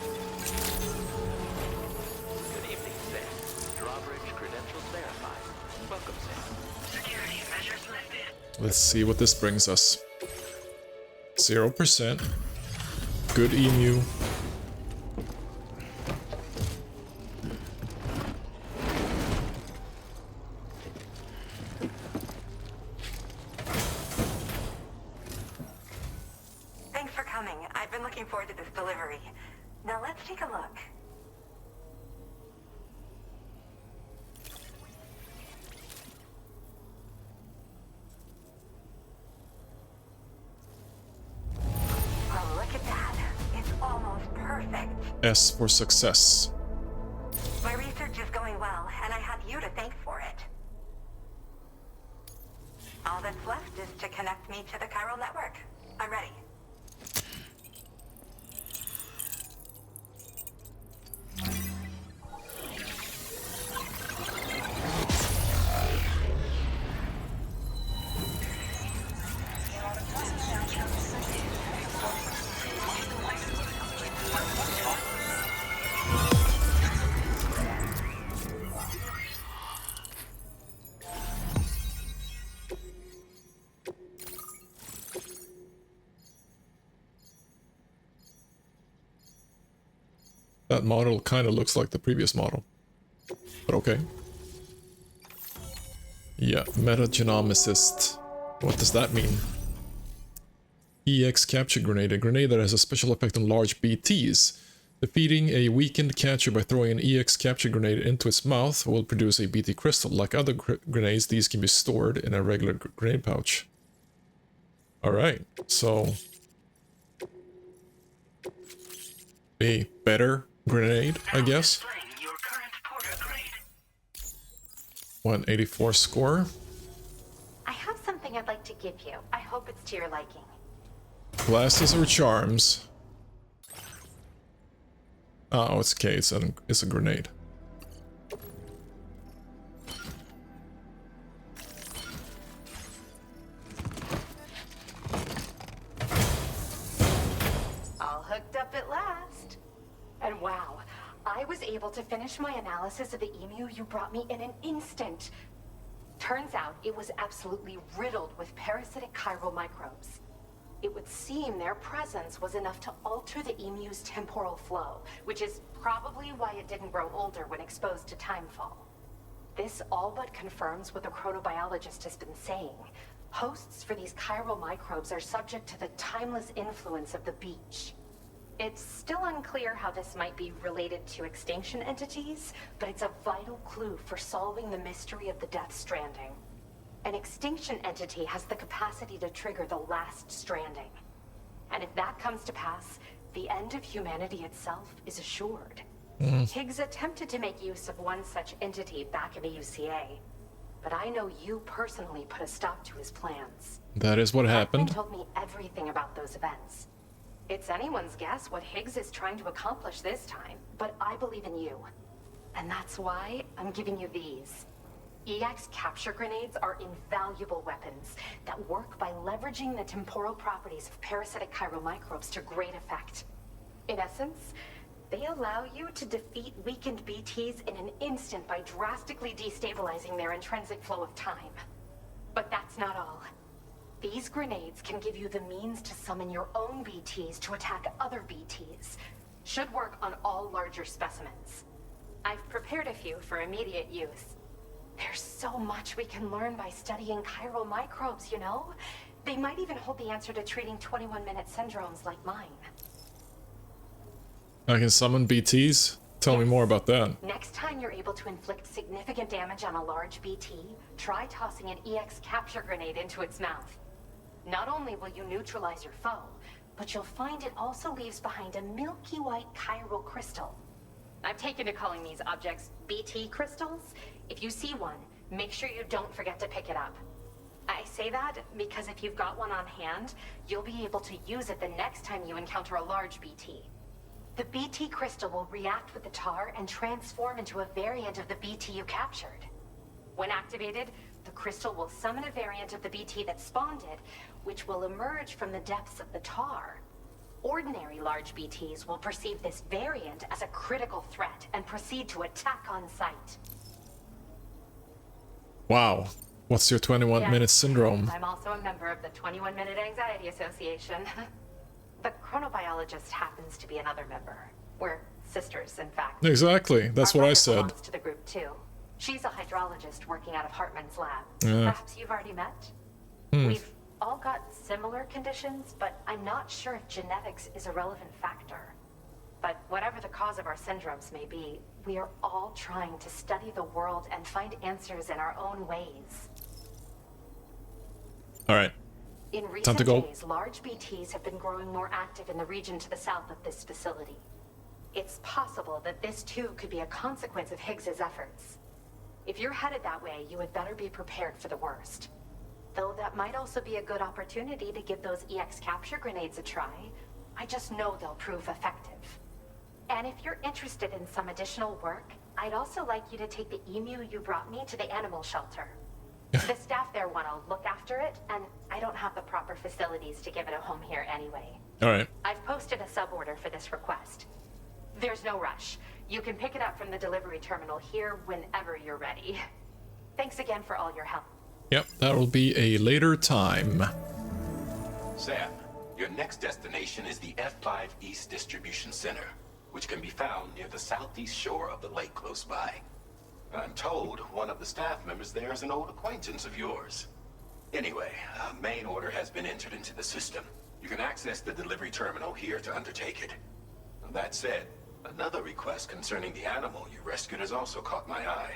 evening, Sam. Drawbridge credentials verified. Welcome, Sam. Security measures lifted. Let's see what this brings us. 0%. Good emu. Thanks for coming. I've been looking forward to this delivery. Now let's take a look. Oh, look at that. It's almost perfect. S for success. My research is going well, and I have you to thank for it. All that's left is to connect me to the chiral network. I'm ready. That model kind of looks like the previous model. But okay. Yeah, metagenomicist. What does that mean? EX capture grenade, a grenade that has a special effect on large BTs. Defeating a weakened catcher by throwing an EX capture grenade into its mouth will produce a BT crystal. Like other grenades, these can be stored in a regular grenade pouch. Alright, so... a better grenade, I guess. Displaying your current porter grade. 184 score. I have something I'd like to give you. I hope it's to your liking. Glasses or charms? Oh, it's okay. It's a grenade. All hooked up at last. And wow, I was able to finish my analysis of the emu you brought me in an instant. Turns out it was absolutely riddled with parasitic chiral microbes. It would seem their presence was enough to alter the emu's temporal flow, which is probably why it didn't grow older when exposed to timefall. This all but confirms what the chronobiologist has been saying. Hosts for these chiral microbes are subject to the timeless influence of the beach. It's still unclear how this might be related to extinction entities, but it's a vital clue for solving the mystery of the Death Stranding. An extinction entity has the capacity to trigger the last stranding. And if that comes to pass, the end of humanity itself is assured. Higgs attempted to make use of one such entity back in the UCA, but I know you personally put a stop to his plans. That is what happened. Acclaim told me everything about those events. It's anyone's guess what Higgs is trying to accomplish this time, but I believe in you. And that's why I'm giving you these. EX capture grenades are invaluable weapons that work by leveraging the temporal properties of parasitic chiral microbes to great effect. In essence, they allow you to defeat weakened BTs in an instant by drastically destabilizing their intrinsic flow of time. But that's not all. These grenades can give you the means to summon your own BTs to attack other BTs. Should work on all larger specimens. I've prepared a few for immediate use. There's so much we can learn by studying chiral microbes, you know? They might even hold the answer to treating 21-minute syndromes like mine. I can summon BTs? Tell me more about that. Next time you're able to inflict significant damage on a large BT, try tossing an EX capture grenade into its mouth. Not only will you neutralize your foe, but you'll find it also leaves behind a milky white chiral crystal. I've taken to calling these objects BT crystals. If you see one, make sure you don't forget to pick it up. I say that because if you've got one on hand, you'll be able to use it the next time you encounter a large BT. The BT crystal will react with the tar and transform into a variant of the BT you captured. When activated, the crystal will summon a variant of the BT that spawned it, which will emerge from the depths of the tar. Ordinary large BTs will perceive this variant as a critical threat and proceed to attack on sight. Wow. What's your 21-minute syndrome? I'm also a member of the 21-Minute Anxiety Association. The chronobiologist happens to be another member. We're sisters, in fact. Exactly. That's Our what I mother said. belongs to the group too. She's a hydrologist working out of Hartman's lab. Yeah. Perhaps you've already met? We've all got similar conditions, but I'm not sure if genetics is a relevant factor. But whatever the cause of our syndromes may be, we are all trying to study the world and find answers in our own ways. All right. In Time recent to go. days, large BTs have been growing more active in the region to the south of this facility. It's possible that this too could be a consequence of Higgs's efforts. If you're headed that way, you had better be prepared for the worst. Though that might also be a good opportunity to give those EX capture grenades a try. I just know they'll prove effective. And if you're interested in some additional work, I'd also like you to take the emu you brought me to the animal shelter. The staff there want to look after it, and I don't have the proper facilities to give it a home here anyway. All right. I've posted a sub-order for this request. There's no rush. You can pick it up from the delivery terminal here whenever you're ready. Thanks again for all your help. Yep, that will be a later time. Sam, your next destination is the F5 East Distribution Center, which can be found near the southeast shore of the lake close by. I'm told one of the staff members there is an old acquaintance of yours. Anyway, a main order has been entered into the system. You can access the delivery terminal here to undertake it. That said, another request concerning the animal you rescued has also caught my eye.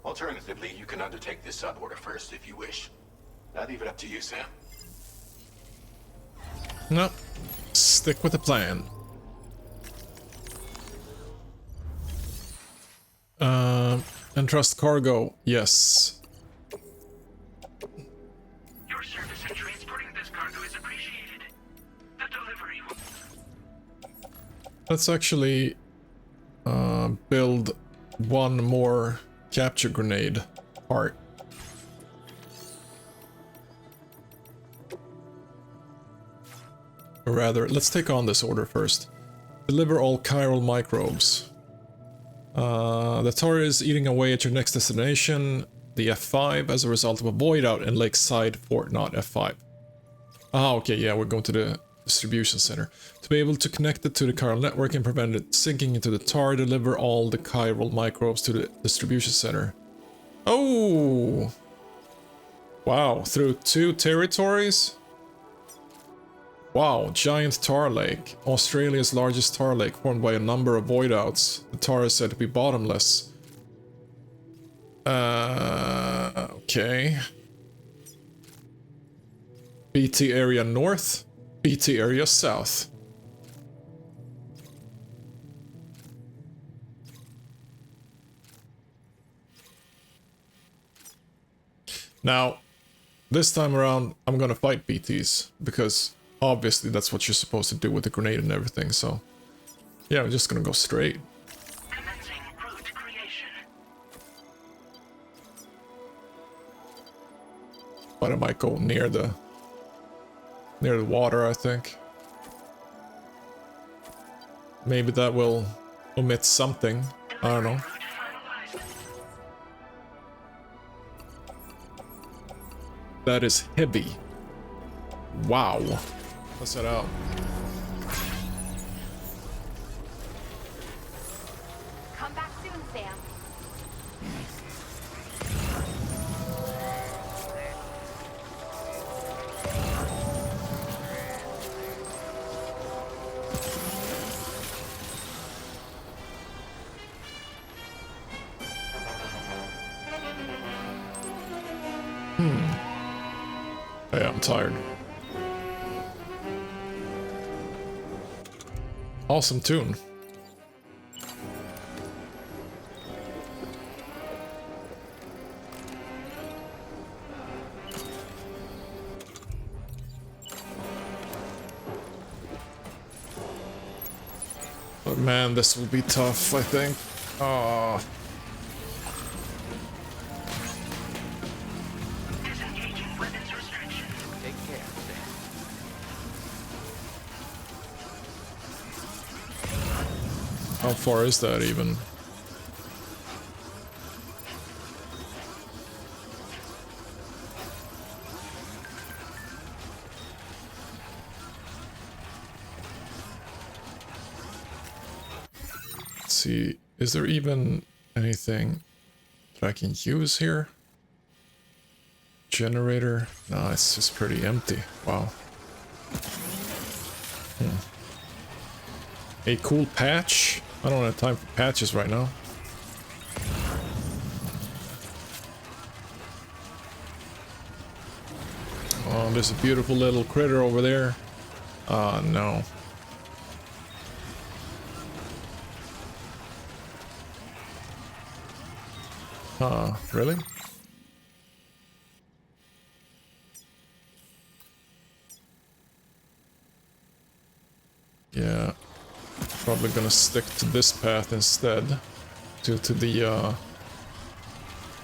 Alternatively, you can undertake this sub-order first if you wish. I'll leave it up to you, Sam. No, stick with the plan. Entrust cargo, yes. Your service in transporting this cargo is appreciated. The delivery will... Let's actually build one more capture grenade part. Or rather, let's take on this order first. Deliver all chiral microbes. The tower is eating away at your next destination, the F5, as a result of a void out in Lakeside Fort, not F5. Ah, okay, yeah, we're going to the distribution center. To be able to connect it to the chiral network and prevent it sinking into the tar, deliver all the chiral microbes to the distribution center. Oh! Wow, through 2 territories? Wow, giant tar lake. Australia's largest tar lake, formed by a number of void outs. The tar is said to be bottomless. Okay. BT area north, BT area south. Now, this time around, I'm gonna fight BTs, because obviously that's what you're supposed to do with the grenade and everything, so... yeah, I'm just gonna go straight. Commencing route creation. But I might go near the water, I think. Maybe that will omit something. I don't know. That is heavy. Wow. Let's head out. Come back soon, Sam. Yeah, I'm tired. Awesome tune. But man, this will be tough, I think. Oh. Take care, Sam. How far is that even? Let's see, is there even anything that I can use here? Generator? No, it's just pretty empty. Wow. A cool patch? I don't have time for patches right now. Oh, there's a beautiful little critter over there. No. Really? Yeah. Probably gonna stick to this path instead, due to the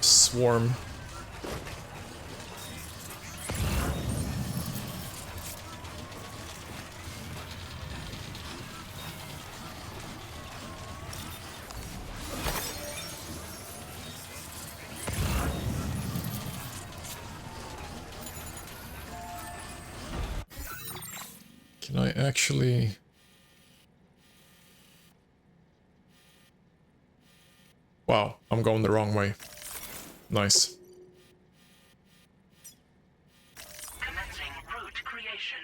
swarm. Can I actually... Wow, I'm going the wrong way. Nice. Commencing route creation.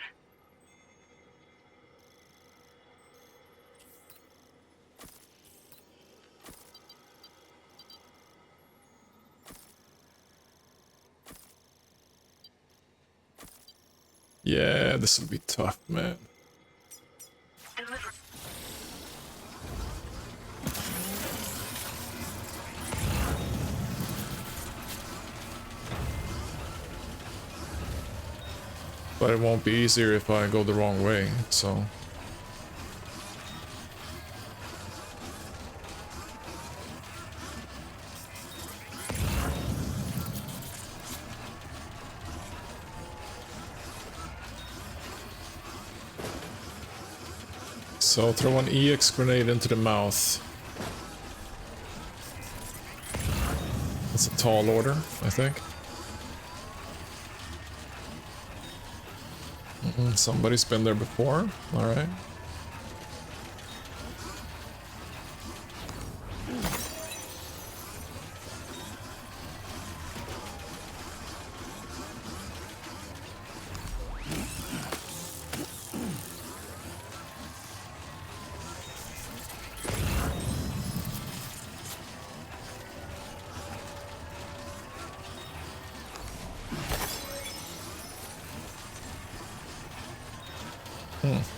Yeah, this will be tough, man. Deliver. But it won't be easier if I go the wrong way, so... So throw an EX grenade into the mouth. That's a tall order, I think. Somebody's been there before. Alright.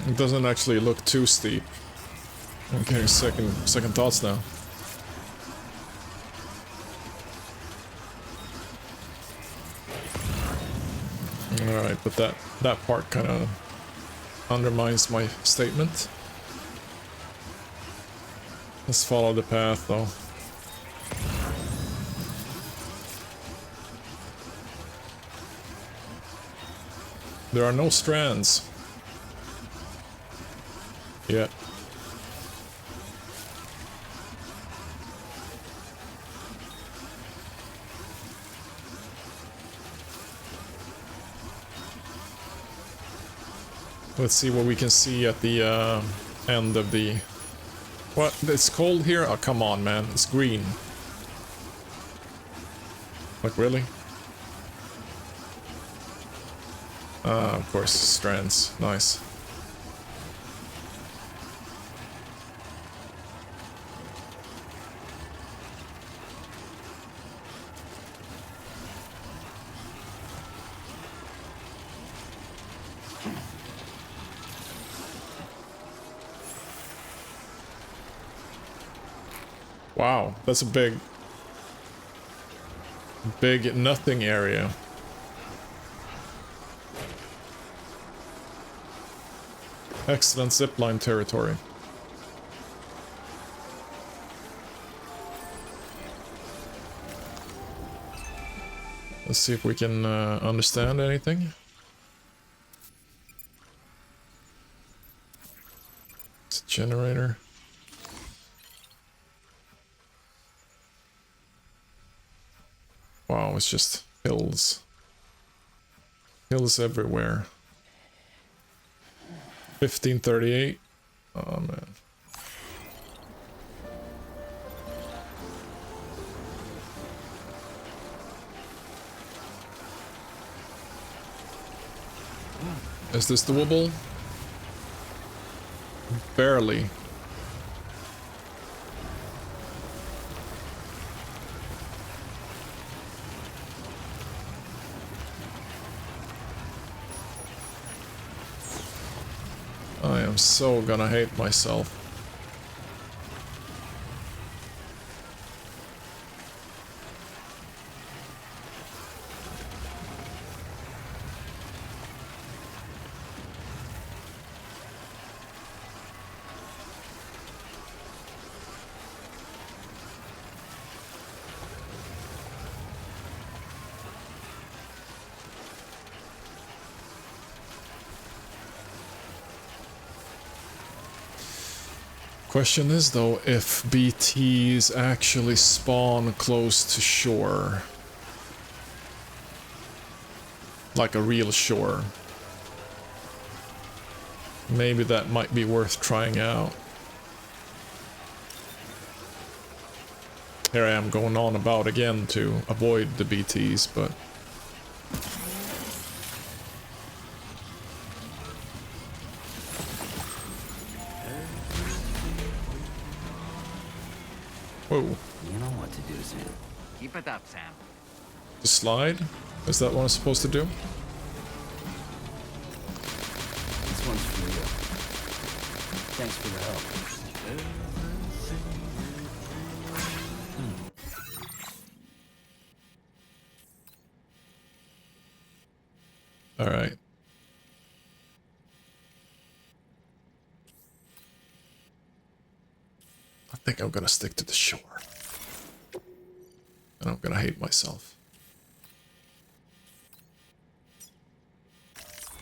It doesn't actually look too steep. I'm getting second thoughts now. Alright, but that part kind of undermines my statement. Let's follow the path though. There are no strands. Yeah. Let's see what we can see at the end of the... What? It's cold here? Oh, come on, man. It's green. Like, really? Of course, strands. Nice. Wow, that's a big nothing area. Excellent zipline territory. Let's see if we can understand anything. It's a generator. Wow, it's just hills. Hills everywhere. 1538. Oh man. Is this doable? Barely. I am so gonna hate myself. Question is though, if BTs actually spawn close to shore. Like a real shore. Maybe that might be worth trying out. Here I am going on about again to avoid the BTs, but... Whoa. You know what to do, Sam. Keep it up, Sam. The slide? Is that what I'm supposed to do? This one's for you. Thanks for the help. All right. I think I'm gonna stick to the shore. And I'm gonna hate myself.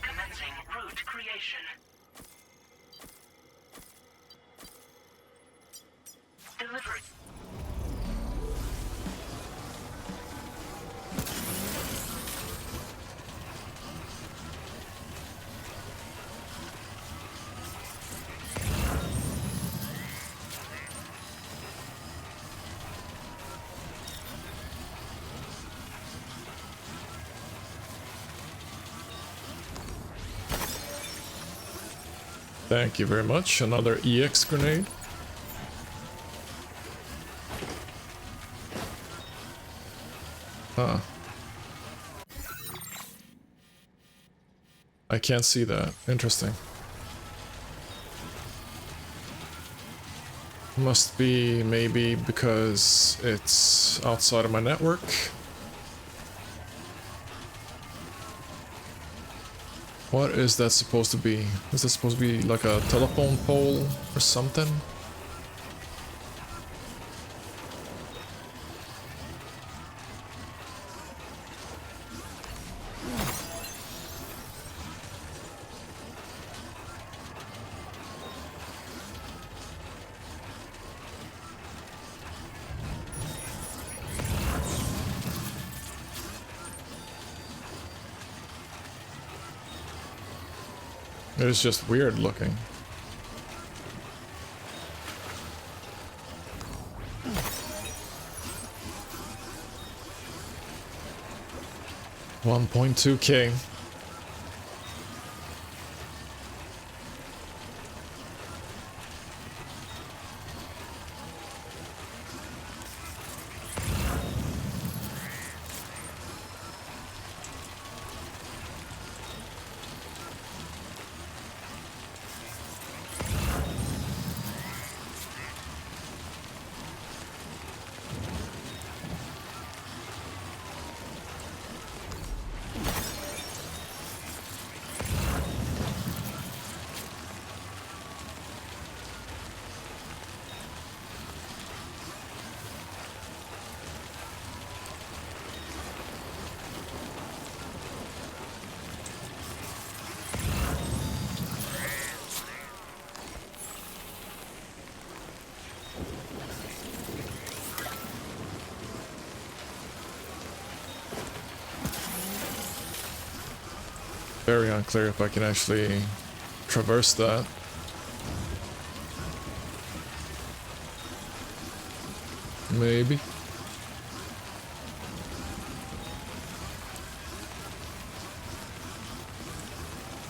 Commencing route creation. Delivery. Thank you very much. Another EX grenade. Huh. I can't see that. Interesting. Must be maybe because it's outside of my network. What is that supposed to be? Is that supposed to be like a telephone pole or something? It is just weird looking. $1.2K. Very unclear if I can actually traverse that. Maybe.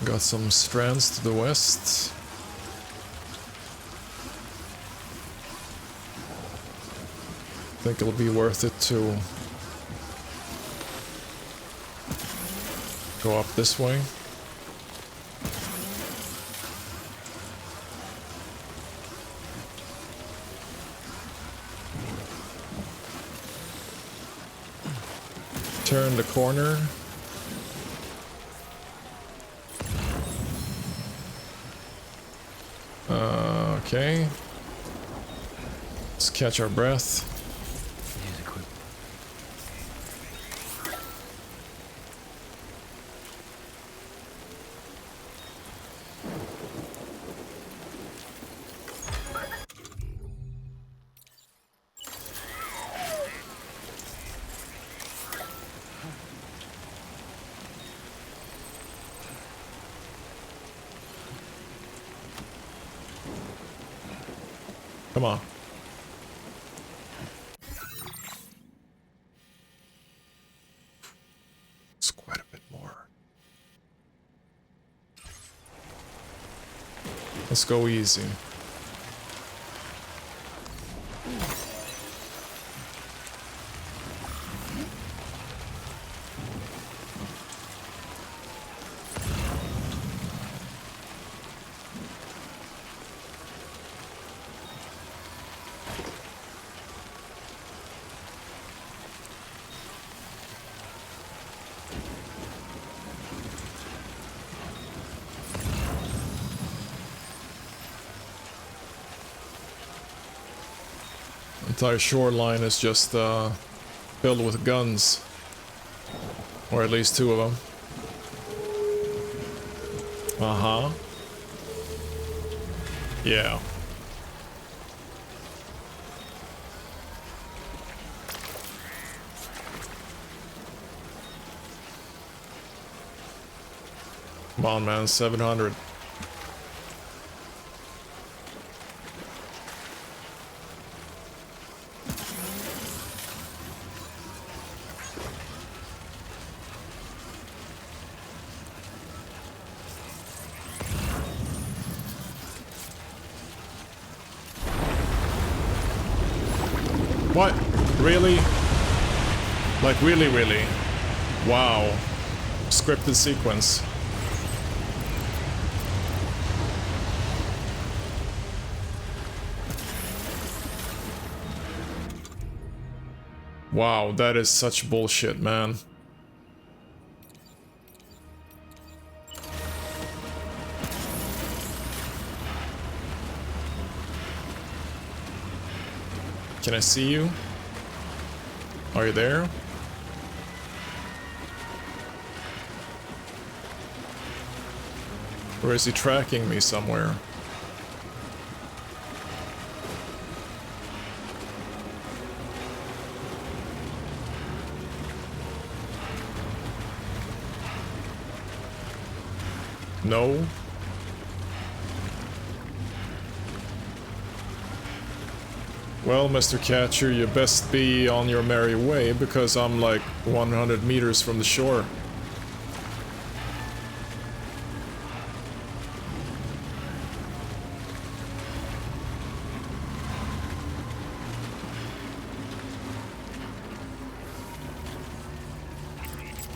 Got some strands to the west. Think it'll be worth it to go up this way. Turn the corner. Okay. Let's catch our breath. Come on. It's quite a bit more. Let's go easy. Entire shoreline is just filled with guns, or at least 2 of them. Uh-huh. Yeah. Come on, man, 700. What? Really? Like, really, really? Wow. Scripted sequence. Wow, that is such bullshit, man. Can I see you? Are you there? Or is he tracking me somewhere? No. Well, Mr. Catcher, you best be on your merry way, because I'm like 100 meters from the shore.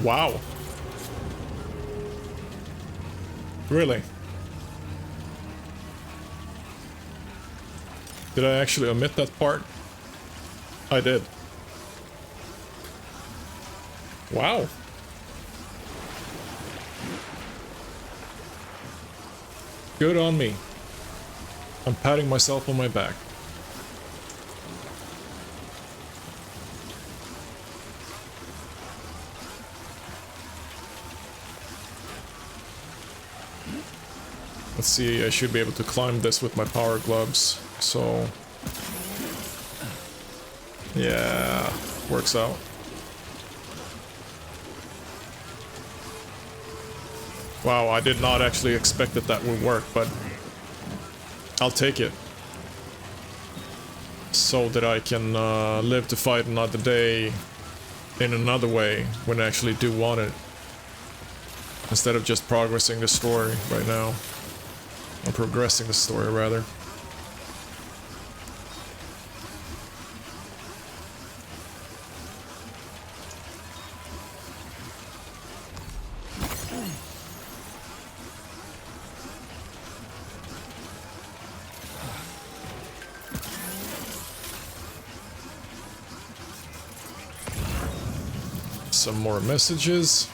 Wow. Really? Did I actually omit that part? I did. Wow. Good on me. I'm patting myself on my back. Let's see, I should be able to climb this with my power gloves, so... yeah, works out. Wow, I did not actually expect that that would work, but I'll take it. So that I can live to fight another day in another way when I actually do want it. Instead of just progressing the story right now. Or progressing the story, rather. Some more messages.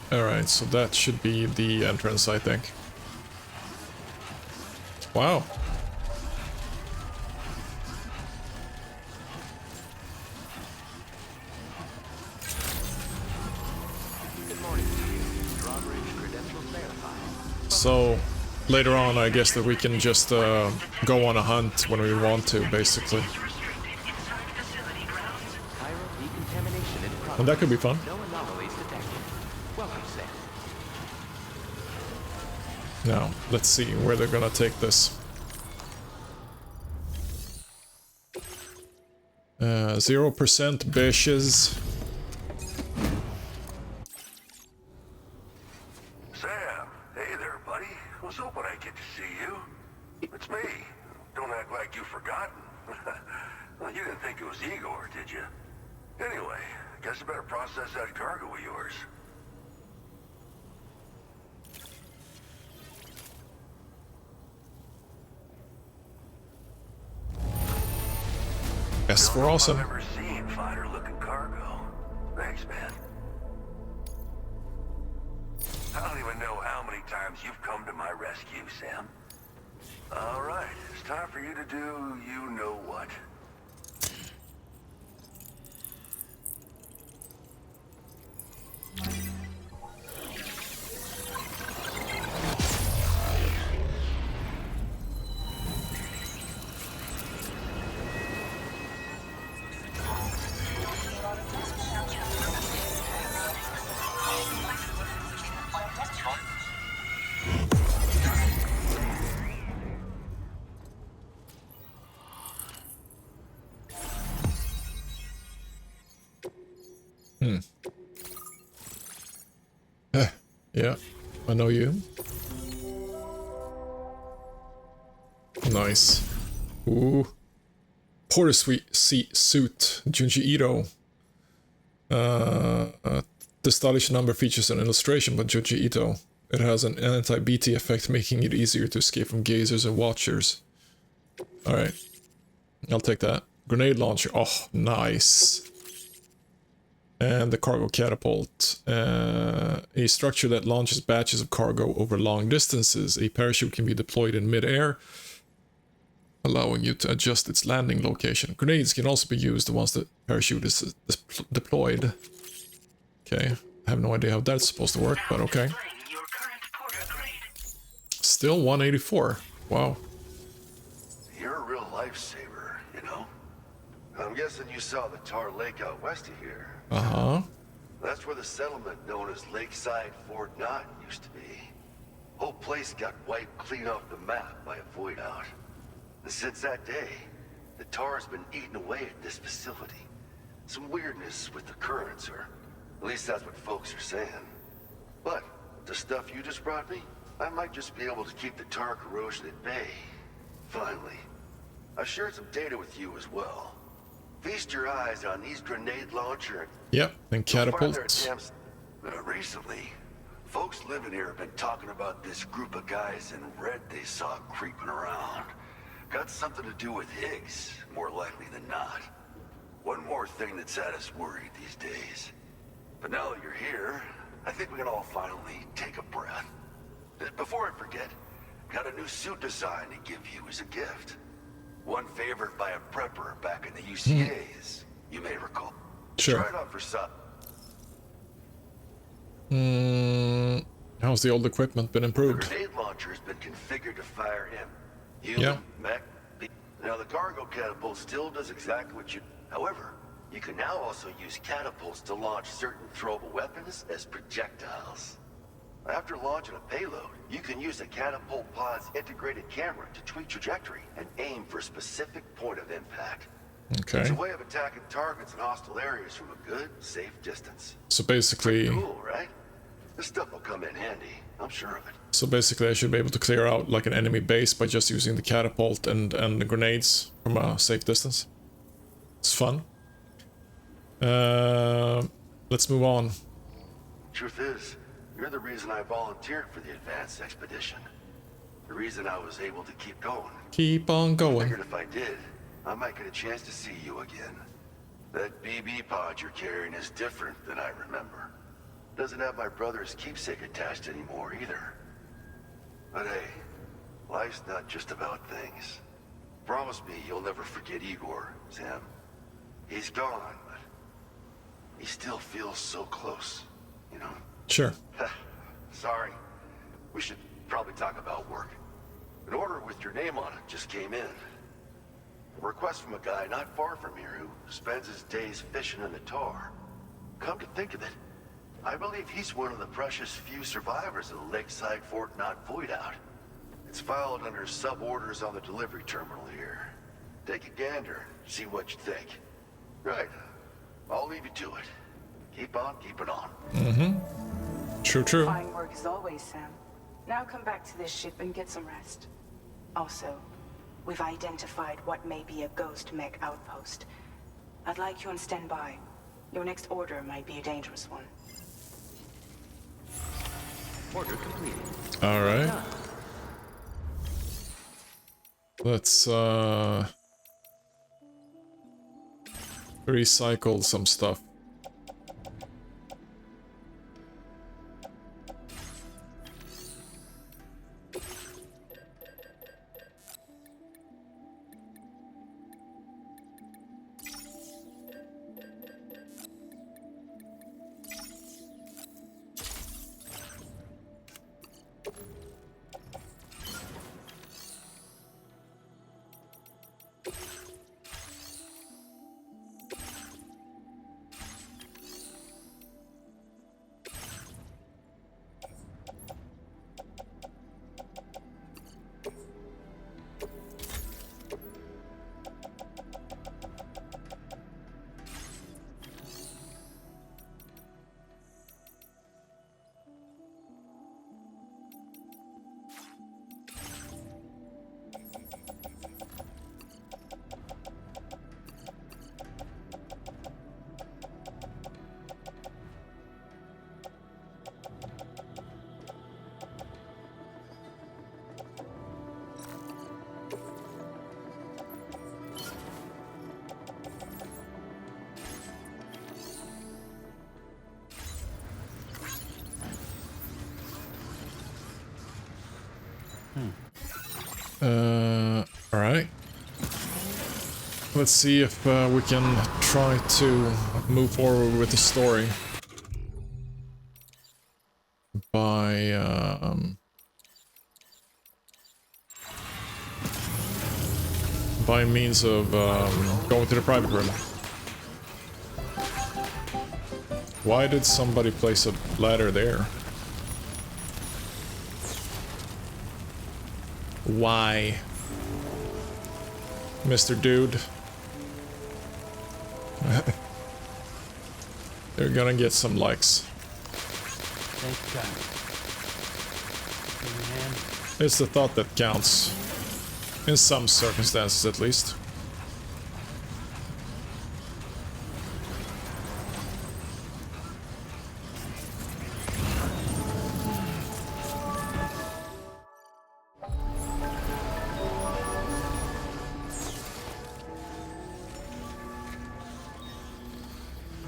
Alright, so that should be the entrance, I think. Wow. So, later on, I guess that we can just go on a hunt when we want to, basically. And that could be fun. Now, let's see where they're gonna take this. 0% bitches. Sam, hey there, buddy. Was hoping I'd get to see you. It's me. Don't act like you've forgotten. Well, you didn't think it was Igor, did you? Anyway, guess I better process that cargo of yours. Yes, we're awesome. I've ever seen finer looking cargo. Thanks, man. I don't even know how many times you've come to my rescue, Sam. All right, it's time for you to do you know what. Yeah, I know you. Nice. Ooh. Porter suit, Junji Ito. The stylish number features an illustration by Junji Ito. It has an anti-BT effect, making it easier to escape from gazers and watchers. Alright. I'll take that. Grenade launcher. Oh, nice. And the cargo catapult. A structure that launches batches of cargo over long distances. A parachute can be deployed in mid-air, allowing you to adjust its landing location. Grenades can also be used once the parachute is deployed. Okay, I have no idea how that's supposed to work, but okay. Still 184. Wow. You're a real lifesaver, you know? I'm guessing you saw the Tar Lake out west of here. Uh-huh. That's where the settlement known as Lakeside Fort Knott used to be. Whole place got wiped clean off the map by a void out. And since that day, the tar's been eating away at this facility. Some weirdness with the currents, or at least that's what folks are saying. But the stuff you just brought me, I might just be able to keep the tar corrosion at bay. Finally. I shared some data with you as well. Feast your eyes on these grenade launcher. Yep, and catapults. Recently, folks living here have been talking about this group of guys in red they saw creeping around. Got something to do with Higgs, more likely than not. One more thing that's had us worried these days. But now that you're here, I think we can all finally take a breath. Before I forget, got a new suit design to give you as a gift. One favored by a prepper back in the UCAs, you may recall. Sure. Try it on for some. How's the old equipment been improved? The grenade launcher has been configured to fire him. Human, mech. Now the cargo catapult still does exactly what you... However, you can now also use catapults to launch certain throwable weapons as projectiles. After launching a payload, you can use a catapult pod's integrated camera to tweak trajectory and aim for a specific point of impact. Okay. It's a way of attacking targets in hostile areas from a good, safe distance. So basically... Cool, right? This stuff will come in handy, I'm sure of it. So basically I should be able to clear out like an enemy base by just using the catapult and the grenades from a safe distance. It's fun. Let's move on. Truth is, you're the reason I volunteered for the advanced expedition. The reason I was able to keep going. Keep on going. I figured if I did, I might get a chance to see you again. That BB pod you're carrying is different than I remember. Doesn't have my brother's keepsake attached anymore either. But hey, life's not just about things. Promise me you'll never forget Igor, Sam. He's gone, but he still feels so close, you know? Sure. Sorry. We should probably talk about work. An order with your name on it just came in. A request from a guy not far from here who spends his days fishing in the tar. Come to think of it, I believe he's one of the precious few survivors of the Lakeside Fort Knot void out. It's filed under sub-orders on the delivery terminal here. Take a gander, see what you think. Right. I'll leave you to it. Keep on keeping on. True. Fine work as always, Sam. Now come back to this ship and get some rest. Also, we've identified what may be a ghost mech outpost. I'd like you on standby. Your next order might be a dangerous one. Order completed. All right. Let's recycle some stuff. All right. Let's see if we can try to move forward with the story by means of going to the private room. Why did somebody place a ladder there? Why? Mr. Dude. They're gonna get some likes. Thank God. It's the thought that counts. In some circumstances, at least.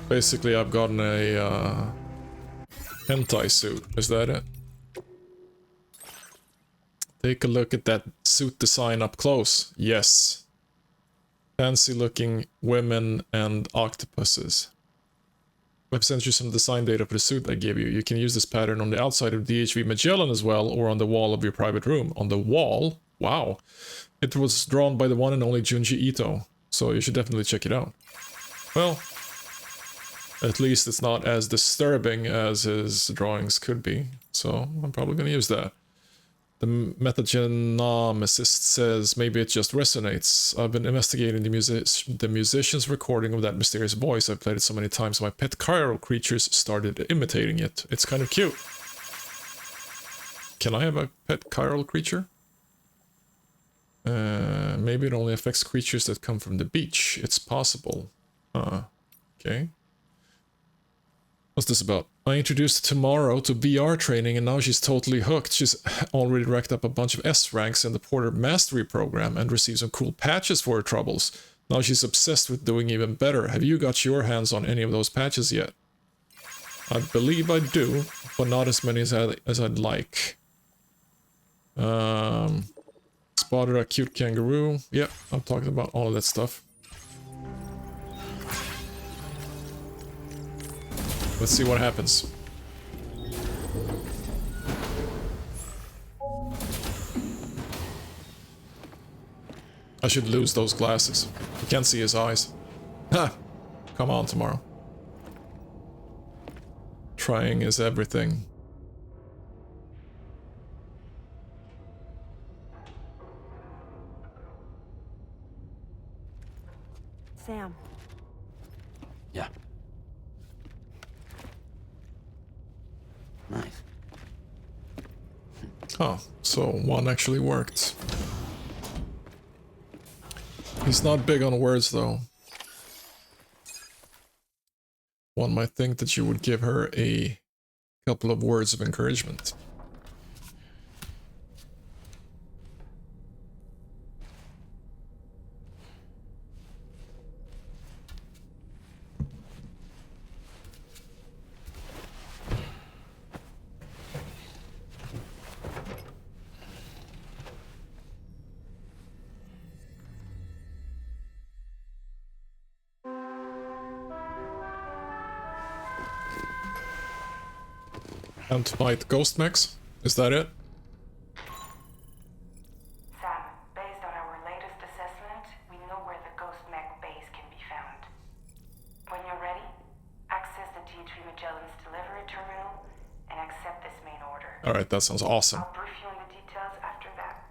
Basically, I've gotten a hentai suit. Is that it? Take a look at that suit design up close. Yes. Fancy looking women and octopuses. I've sent you some design data for the suit I gave you. You can use this pattern on the outside of DHV Magellan as well, or on the wall of your private room. On the wall? Wow. It was drawn by the one and only Junji Ito, so you should definitely check it out. Well, at least it's not as disturbing as his drawings could be, so I'm probably gonna use that. The metagenomicist says maybe it just resonates. I've been investigating the musician's recording of that mysterious voice. I've played it so many times my pet chiral creatures started imitating it. It's kind of cute. Can I have a pet chiral creature? Maybe it only affects creatures that come from the beach. It's possible. Okay. What's this about? I introduced Tomorrow to VR training and now she's totally hooked. She's already racked up a bunch of S ranks in the Porter Mastery program and received some cool patches for her troubles. Now she's obsessed with doing even better. Have you got your hands on any of those patches yet? I believe I do, but not as many as I'd like. Spotted a cute kangaroo. Yep, I'm talking about all of that stuff. Let's see what happens. I should lose those glasses. You can't see his eyes. Ha! Come on, Tomorrow. Trying is everything. Sam. Yeah. Nice. Oh, so one actually worked. He's not big on words, though. One might think that you would give her a couple of words of encouragement. And to fight ghost mechs? Is that it? Sam, based on our latest assessment, we know where the ghost mech base can be found. When you're ready, access the D3 Magellan's delivery terminal and accept this main order. Alright, that sounds awesome. I'll brief you on the details after that.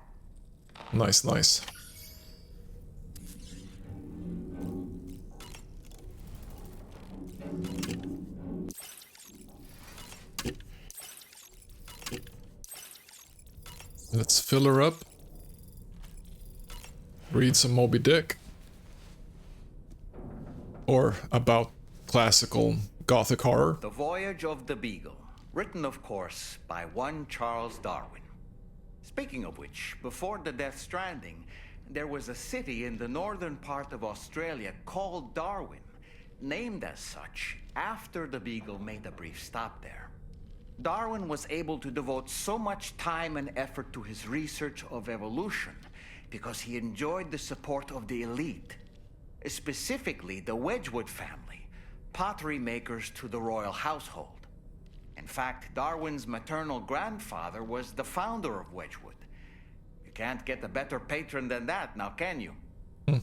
Nice, nice. Let's fill her up. Read some Moby Dick. Or about classical gothic horror. The Voyage of the Beagle. Written, of course, by one Charles Darwin. Speaking of which, before the Death Stranding, there was a city in the northern part of Australia called Darwin, named as such after the Beagle made a brief stop there. Darwin was able to devote so much time and effort to his research of evolution because he enjoyed the support of the elite, specifically the Wedgwood family, pottery makers to the royal household. In fact, Darwin's maternal grandfather was the founder of Wedgwood. You can't get a better patron than that, now can you?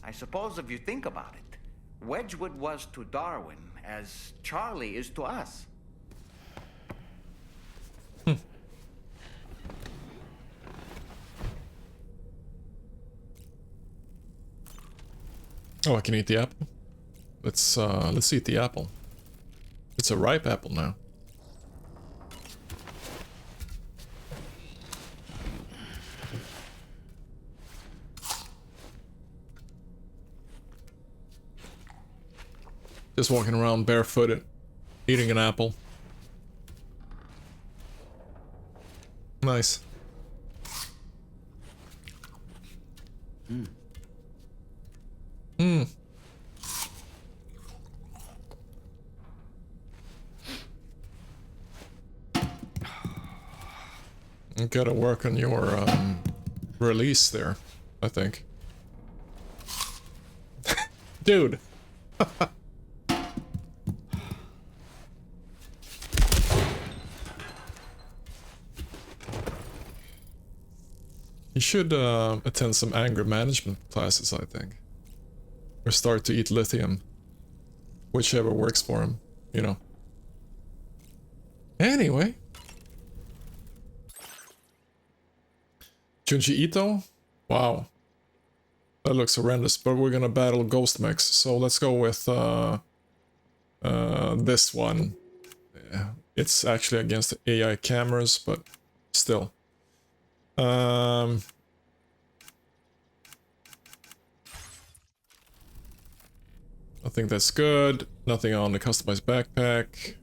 I suppose if you think about it, Wedgwood was to Darwin as Charlie is to us. Oh, I can eat the apple. Let's eat the apple. It's a ripe apple now. Just walking around barefooted, eating an apple. Nice. You gotta work on your release there, I think. Dude! You should attend some anger management classes, I think. Or start to eat lithium. Whichever works for him, you know. Anyway. Junji Ito? Wow. That looks horrendous, but we're gonna battle ghost mechs, so let's go with this one. Yeah, it's actually against the AI cameras, but still. I think that's good. Nothing on the customized backpack.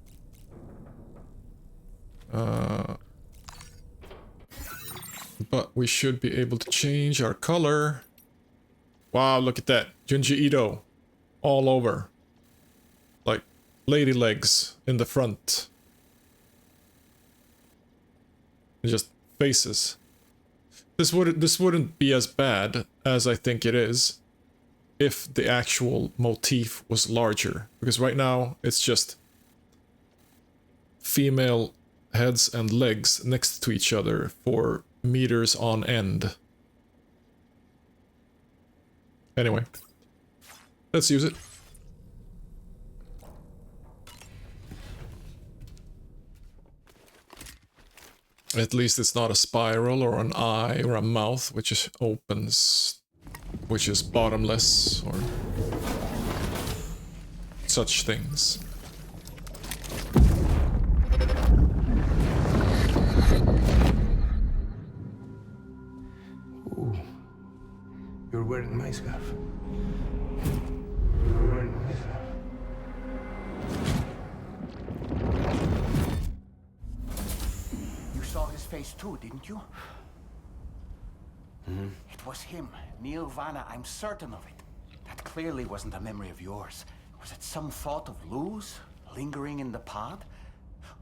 But we should be able to change our color. Wow, look at that. Junji Ito. All over. Like, lady legs in the front. And just faces. This wouldn't be as bad as I think it is if the actual motif was larger. Because right now, it's just female heads and legs next to each other for meters on end. Anyway, let's use it. At least it's not a spiral or an eye or a mouth which is opens, which is bottomless or such things. Ooh, you're wearing my scarf. You're wearing my scarf. Saw his face too, didn't you? Mm-hmm. It was him, Neil Vana, I'm certain of it. That clearly wasn't a memory of yours. Was it some thought of Lou's, lingering in the pod?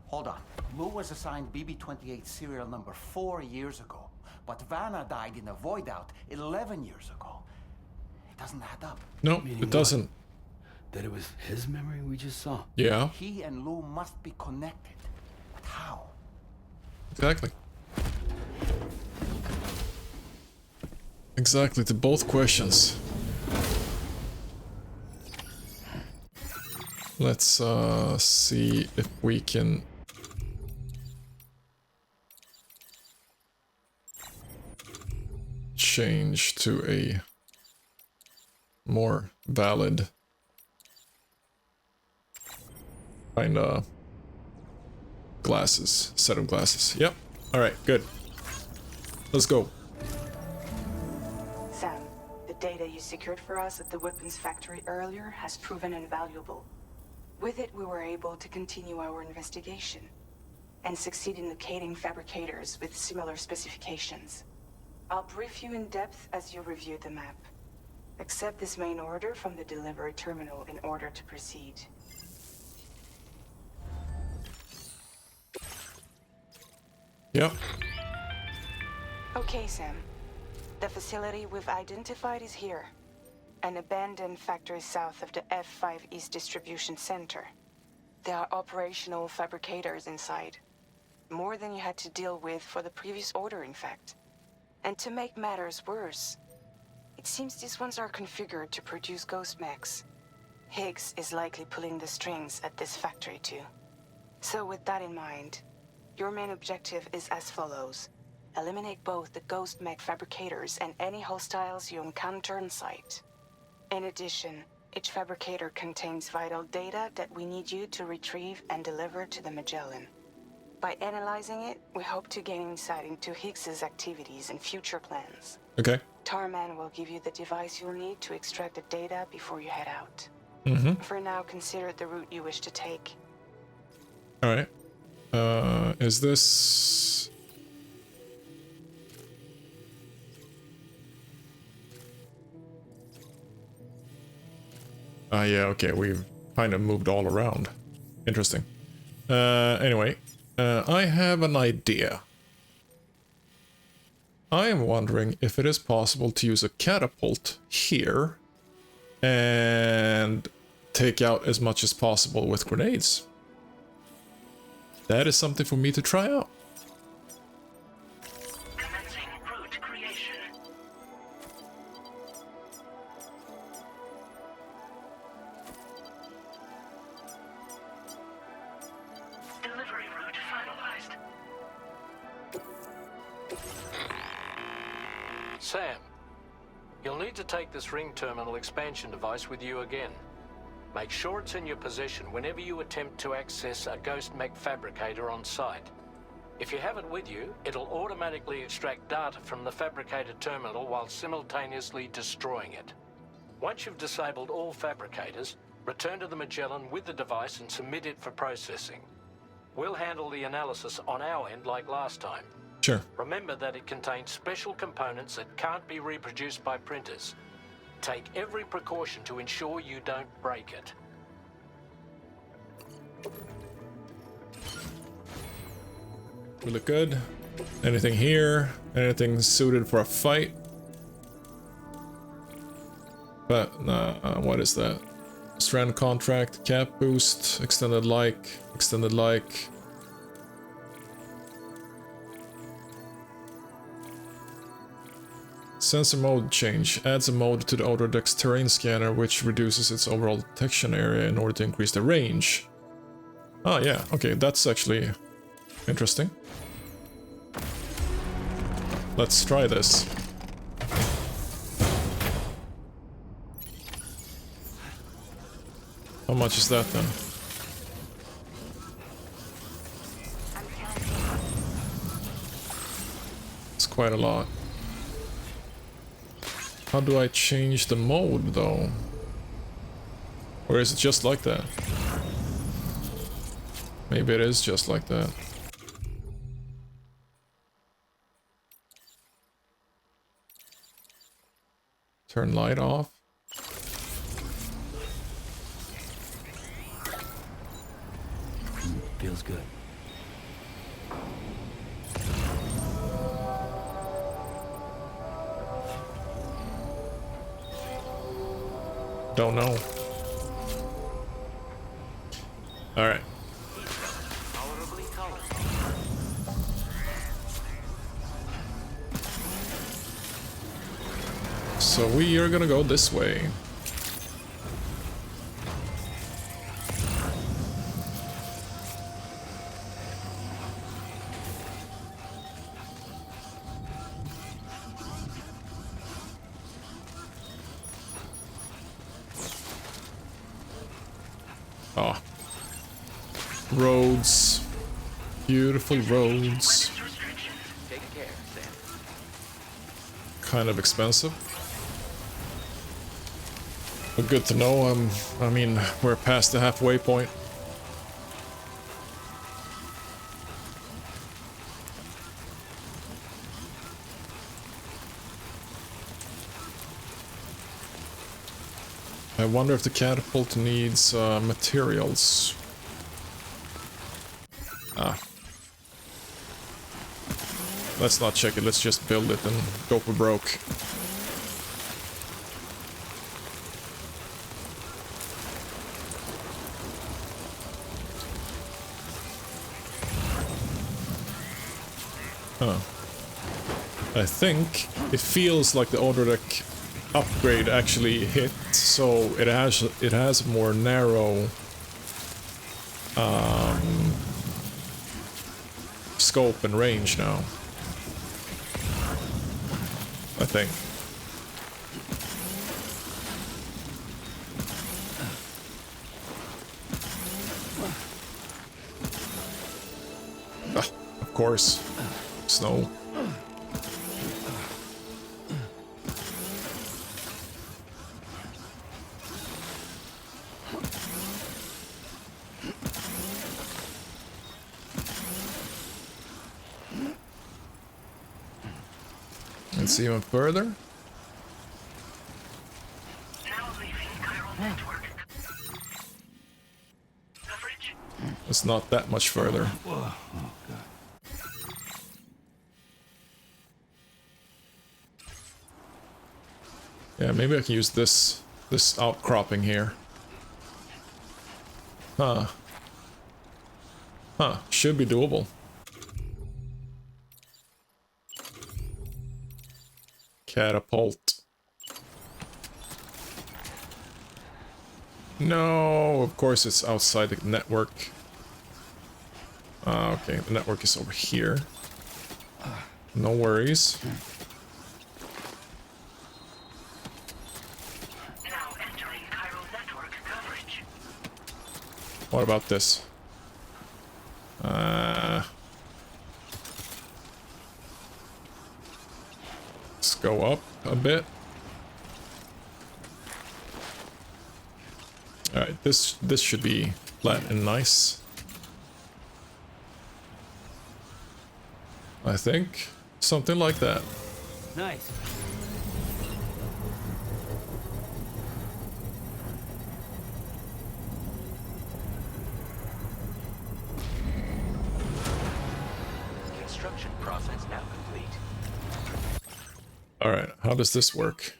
Hold on. Lou was assigned BB-28 serial number 4 years ago, but Vana died in a void out 11 years ago. It doesn't add up. No, it doesn't. That it was his memory we just saw? Yeah. He and Lou must be connected. But how? Exactly. Exactly to both questions. Let's see if we can change to a more valid kinda glasses, set of glasses. Yep. All right, good. Let's go. Sam, the data you secured for us at the weapons factory earlier has proven invaluable. With it, we were able to continue our investigation and succeed in locating fabricators with similar specifications. I'll brief you in depth as you review the map. Accept this main order from the delivery terminal in order to proceed. Yep. Okay, Sam. The facility we've identified is here. An abandoned factory south of the F5 East Distribution Center. There are operational fabricators inside. More than you had to deal with for the previous order, in fact. And to make matters worse, it seems these ones are configured to produce ghost mechs. Higgs is likely pulling the strings at this factory too. So with that in mind, your main objective is as follows. Eliminate both the ghost mech fabricators and any hostiles you encounter on site. In addition, each fabricator contains vital data that we need you to retrieve and deliver to the Magellan. By analyzing it, we hope to gain insight into Higgs's activities and future plans. Okay. Tarman will give you the device you'll need to extract the data before you head out. Mm-hmm. For now, consider the route you wish to take. All right. Is this... yeah, okay, we've kind of moved all around. Interesting. Anyway, I have an idea. I am wondering if it is possible to use a catapult here and take out as much as possible with grenades. That is something for me to try out. Commencing route creation. Delivery route finalized. Sam, you'll need to take this ring terminal expansion device with you again. Make sure it's in your possession whenever you attempt to access a ghost mech fabricator on site. If you have it with you, it'll automatically extract data from the fabricated terminal while simultaneously destroying it. Once you've disabled all fabricators, return to the Magellan with the device and submit it for processing. We'll handle the analysis on our end like last time. Sure. Remember that it contains special components that can't be reproduced by printers. Take every precaution to ensure you don't break it. We look good. Anything here? Anything suited for a fight? But, what is that? Strand contract, cap boost, extended like. Sensor mode change. Adds a mode to the Autodex terrain scanner which reduces its overall detection area in order to increase the range. Oh yeah, okay, that's actually interesting. Let's try this. How much is that then? It's quite a lot. How do I change the mode though? Or is it just like that? Maybe it is just like that. Turn light off. Feels good. Don't know. All right. So we are gonna go this way. Oh. Roads. Beautiful roads. Take care, Sam. Kind of expensive. But good to know. I mean, we're past the halfway point. I wonder if the catapult needs materials. Ah. Let's not check it, let's just build it and go for broke. Huh. I think it feels like the Autodeck upgrade actually hit, so it has more narrow scope and range now. I think. Ah, of course. Snow. Let's see even further. Now leaving chiral network. Coverage. It's not that much further. Whoa. Oh, God. Yeah, maybe I can use this outcropping here. Huh. Huh, should be doable. Catapult. No, of course it's outside the network. Okay, the network is over here. No worries. Now entering chiral network coverage. What about this? Let's go up a bit. Alright, this should be flat and nice. I think. Something like that. Nice. Construction process now complete. Alright, how does this work?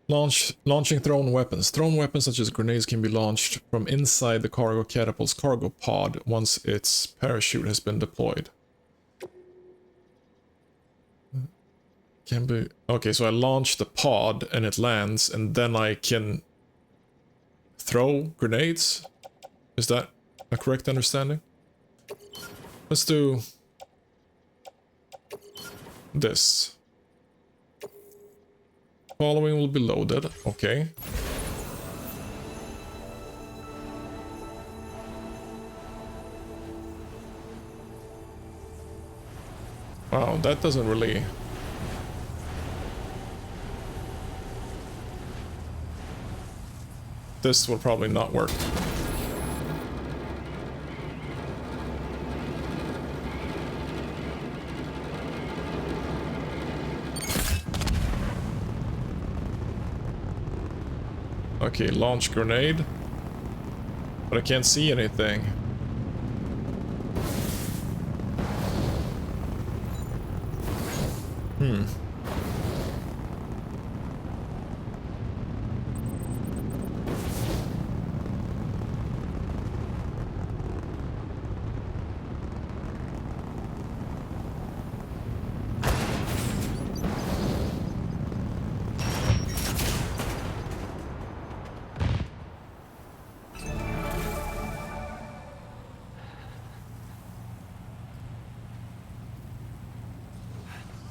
Launching thrown weapons. Thrown weapons such as grenades can be launched from inside the cargo catapult's cargo pod once its parachute has been deployed. Can be... Okay, so I launch the pod and it lands, and then I can throw grenades? Is that a correct understanding? Let's do this. Following will be loaded. Okay. Wow, that doesn't really... This will probably not work. Okay, launch grenade. But I can't see anything.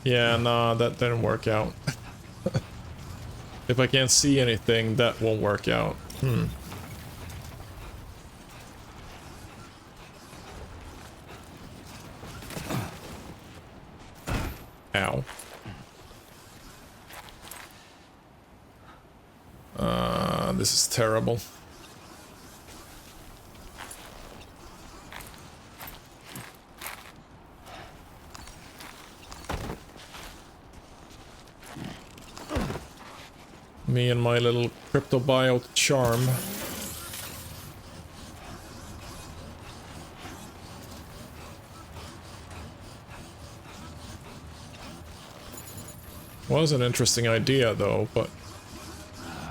Yeah, nah, that didn't work out. If I can't see anything, that won't work out. Ow. This is terrible. Me and my little cryptobiote charm. Was an interesting idea though, but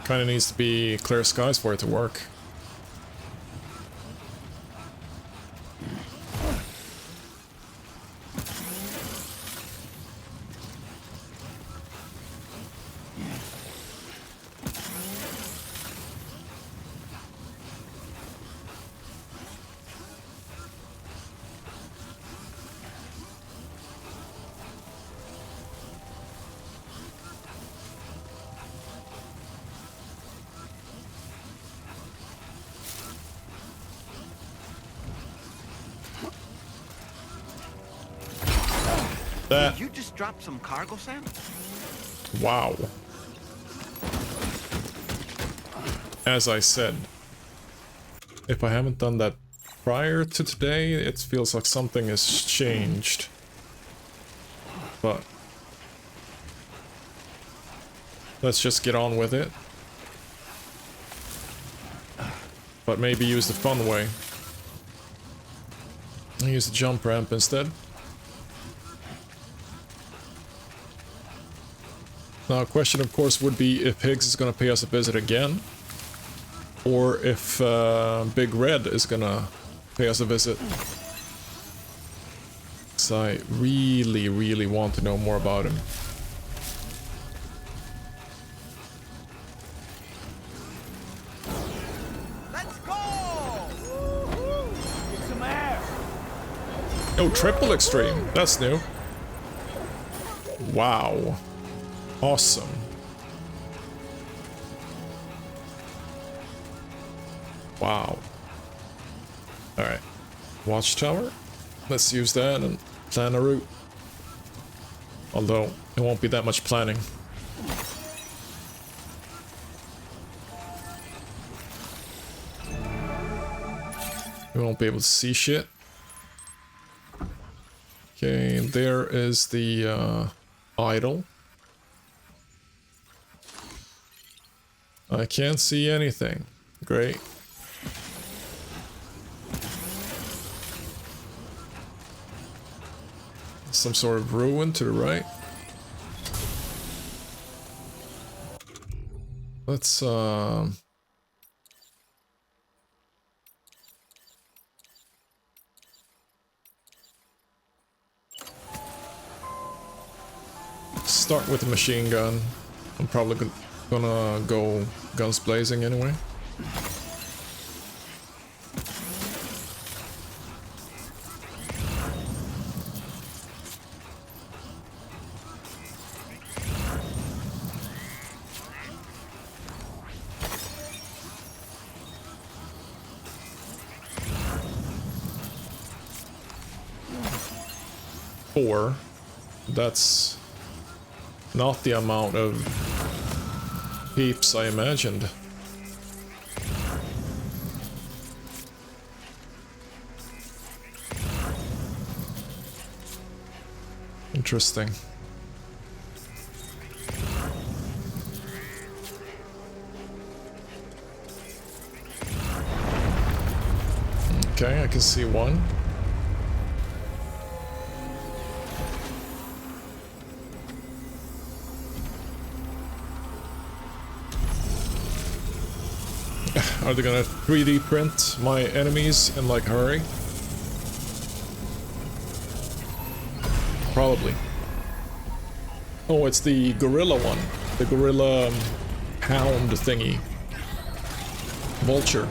kind of needs to be clear skies for it to work. Did you just drop some cargo, Sam? Wow. As I said, if I haven't done that prior to today, it feels like something has changed. But let's just get on with it. But maybe use the fun way. Use the jump ramp instead. Now, question of course would be if Higgs is gonna pay us a visit again, or if Big Red is gonna pay us a visit. So I really, really want to know more about him. Let's go! Get some air! Oh, triple extreme. That's new. Wow. Awesome. Wow. Alright. Watchtower. Let's use that and plan a route. Although, it won't be that much planning. We won't be able to see shit. Okay, there is the idol. I can't see anything. Great. Some sort of ruin to the right. Let's start with the machine gun. I'm probably gonna go guns blazing anyway. Four. That's not the amount of peeps I imagined. Interesting. Okay, I can see one. Are they gonna 3D print my enemies in like a hurry? Probably. Oh, it's the gorilla one. The gorilla hound thingy. Vulture.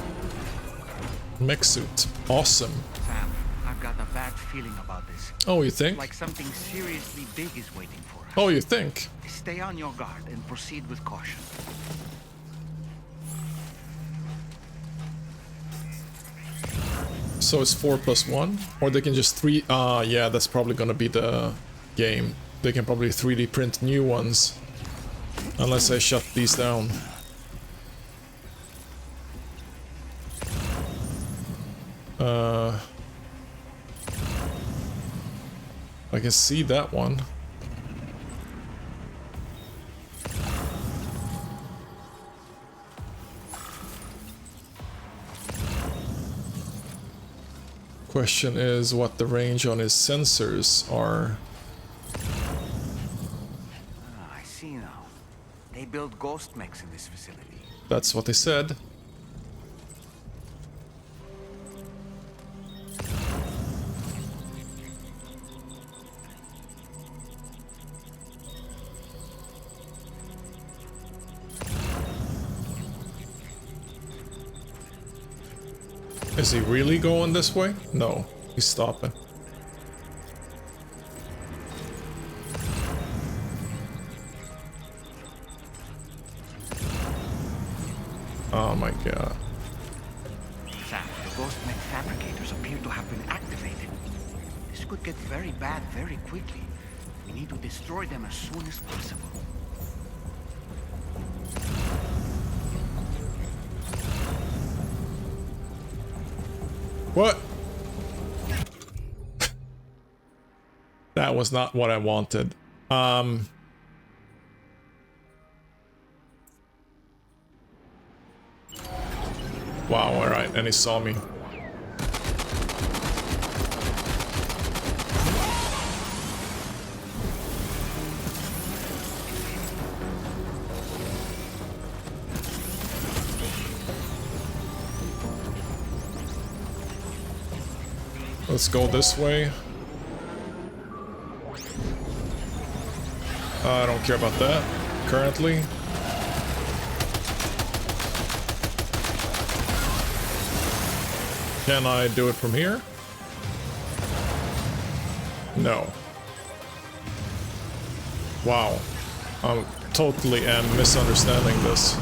Mech suit. Awesome. Sam, I've got a bad feeling about this. Oh, you think? Like something seriously big is waiting for us. Oh, you think? Stay on your guard and proceed with caution. So it's 4+1? Or they can just yeah, that's probably gonna be the game. They can probably 3D print new ones. Unless I shut these down. I can see that one. Question is what the range on his sensors are. I see now. They build ghost mechs in this facility. That's what they said. Is he really going this way? No, he's stopping. Oh my god. Sam, the ghost mech fabricators appear to have been activated. This could get very bad very quickly. We need to destroy them as soon as possible. What? That was not what I wanted. Wow, alright, and he saw me. Let's go this way. I don't care about that currently. Can I do it from here? No. Wow. I totally am misunderstanding this.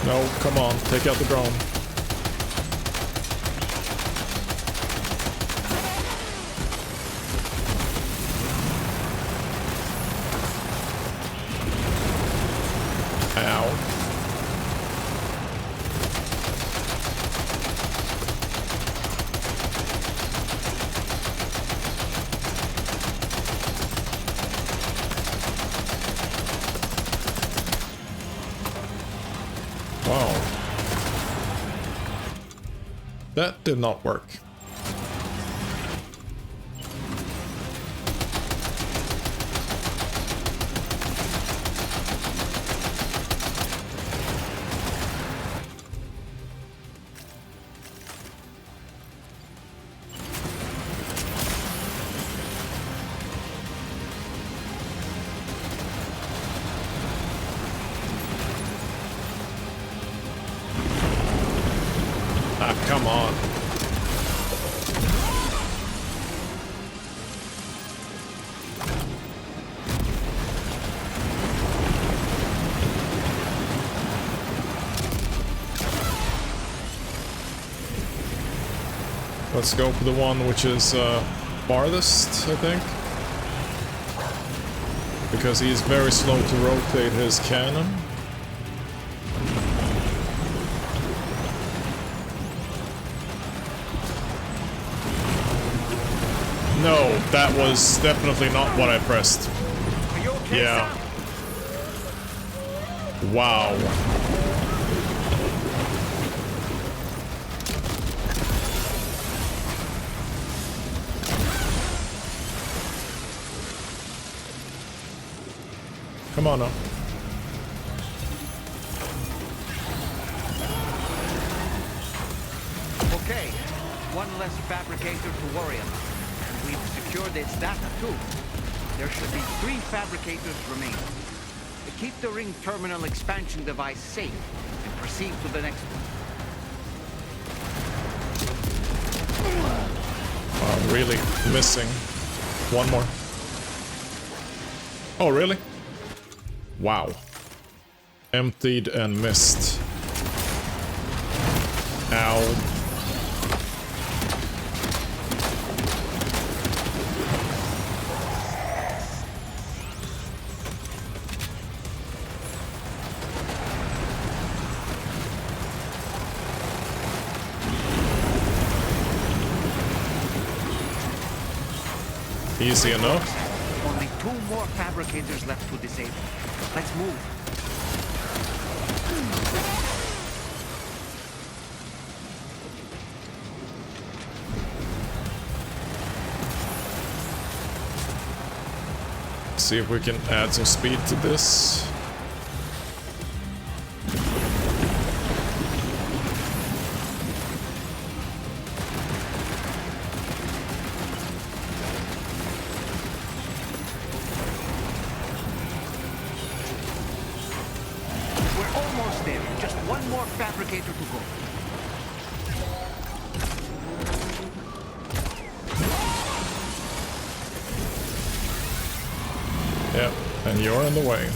No, come on, take out the drone. Ow. Wow. That did not work. Come on. Let's go for the one which is farthest, I think. Because he's very slow to rotate his cannon. No, that was definitely not what I pressed. Yeah. Wow. Come on now. Okay, one less fabricator to worry about. We've secured its data too. There should be 3 fabricators remaining. Keep the ring terminal expansion device safe and proceed to the next one. Oh, really missing. One more. Oh, really? Wow. Emptied and missed. Ow. Easy enough. Only 2 more fabricators left to disable. Let's move. See if we can add some speed to this. Yep, and you're in the way.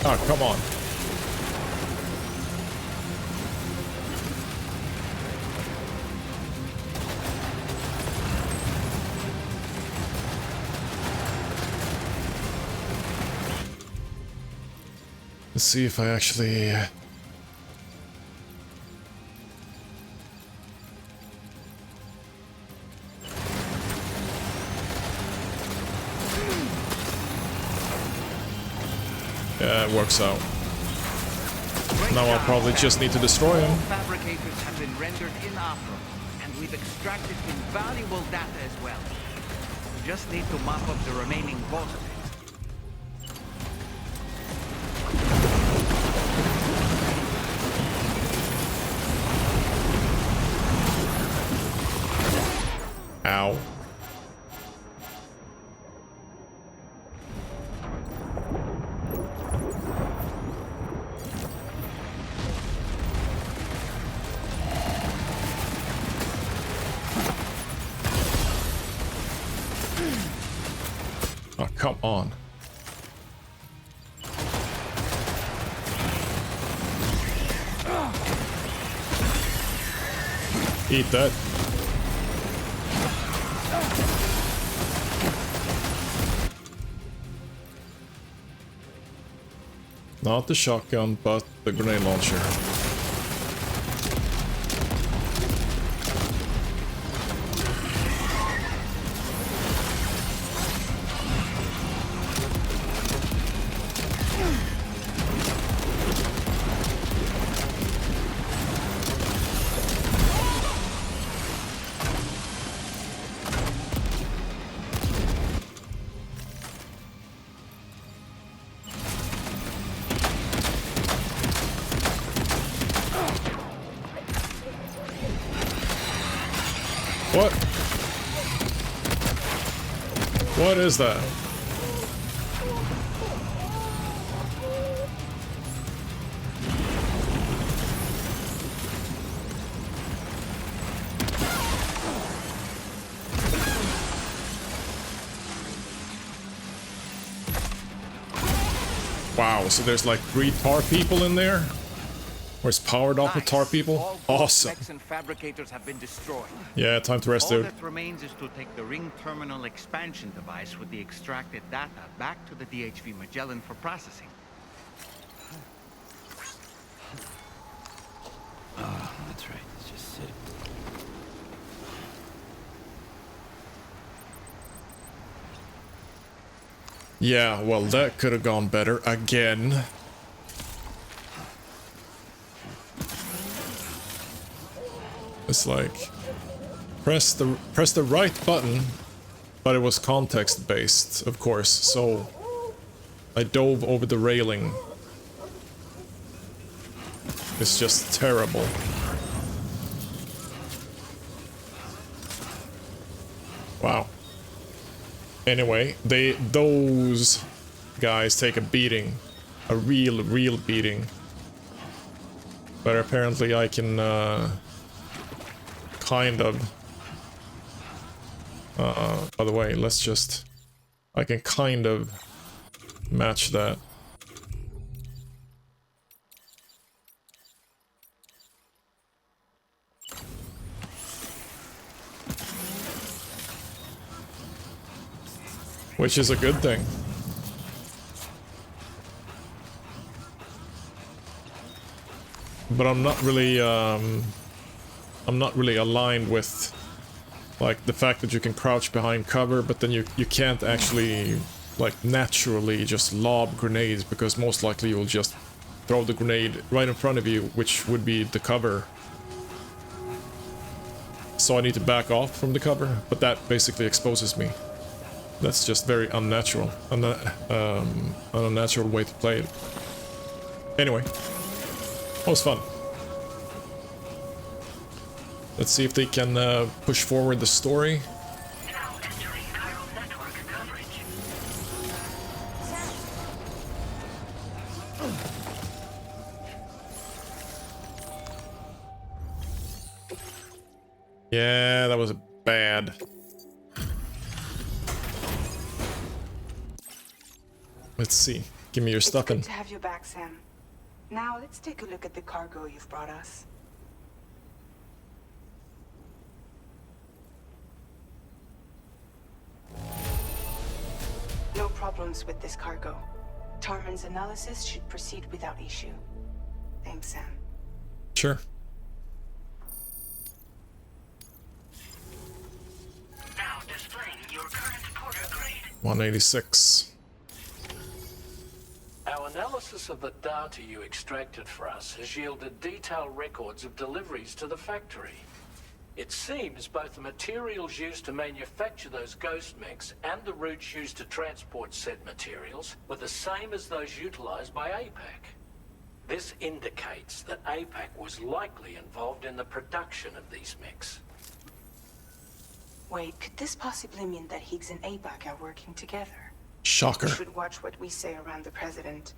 Oh, come on. Let's see if I actually... Yeah, it works out. Now I'll probably just need to destroy him. Fabricators have been rendered inoperable, and we've extracted invaluable data as well. We just need to mop up the remaining positives. Ow. Oh, come on. Eat that. Not the shotgun, but the grenade launcher. What? What is that? Wow, so there's like 3 tar people in there? Or it's powered off with tar people? Awesome. Mechs and fabricators have been destroyed. Yeah, time to rest, All dude. that remains is to take the ring terminal expansion device with the extracted data back to the DHV Magellan for processing. Oh, that's right. Let's just sit. Yeah, well, that could have gone better again. It's like press the right button, but it was context based, of course. So I dove over the railing. It's just terrible. Wow. Anyway, those guys take a beating, a real beating. But apparently I can kind of by the way, let's just I can kind of match that. Which is a good thing. But I'm not really aligned with like the fact that you can crouch behind cover, but then you can't actually like naturally just lob grenades, because most likely you'll just throw the grenade right in front of you, which would be the cover. So I need to back off from the cover, but that basically exposes me. That's just very unnatural. An unnatural way to play it. Anyway, that was fun. Let's see if they can push forward the story. Now entering chiral network coverage. Yeah, that was bad. Let's see. Give me your stuff in. Good to have you back, Sam. Now let's take a look at the cargo you've brought us. No problems with this cargo. Tarman's analysis should proceed without issue. Thanks, Sam. Sure. Now displaying your current Porter grade. 186. Our analysis of the data you extracted for us has yielded detailed records of deliveries to the factory. It seems both the materials used to manufacture those ghost mechs and the routes used to transport said materials were the same as those utilized by APAC. This indicates that APAC was likely involved in the production of these mechs. Wait, could this possibly mean that Higgs and APAC are working together? Shocker. We should watch what we say around the president.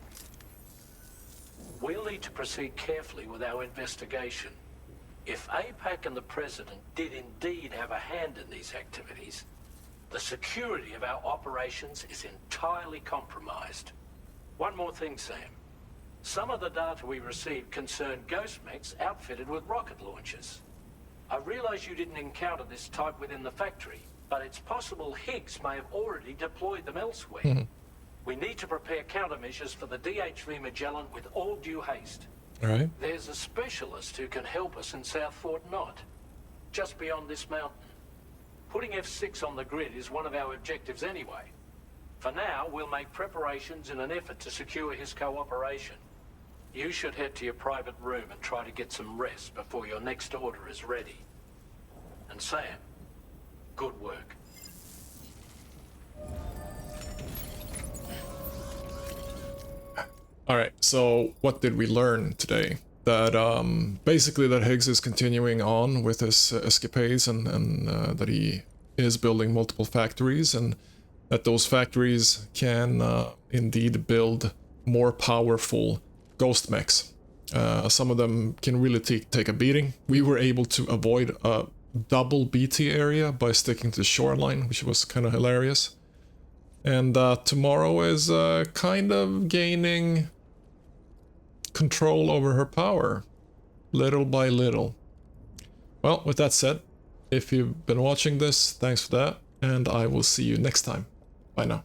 We'll need to proceed carefully with our investigation. If APAC and the president did indeed have a hand in these activities, the security of our operations is entirely compromised. One more thing, Sam. Some of the data we received concerned ghost mechs outfitted with rocket launchers. I realize you didn't encounter this type within the factory, but it's possible Higgs may have already deployed them elsewhere. We need to prepare countermeasures for the DH3 Magellan with all due haste. All right. There's a specialist who can help us in South Fort Knott, just beyond this mountain. Putting F6 on the grid is one of our objectives anyway. For now, we'll make preparations in an effort to secure his cooperation. You should head to your private room and try to get some rest before your next order is ready. And Sam, good work. Alright, so what did we learn today? That basically that Higgs is continuing on with his escapades and that he is building multiple factories, and that those factories can indeed build more powerful ghost mechs. Some of them can really take a beating. We were able to avoid a double BT area by sticking to the shoreline, which was kind of hilarious. And tomorrow is kind of gaining control over her power, little by little. Well, with that said, if you've been watching this, thanks for that, and I will see you next time. Bye now.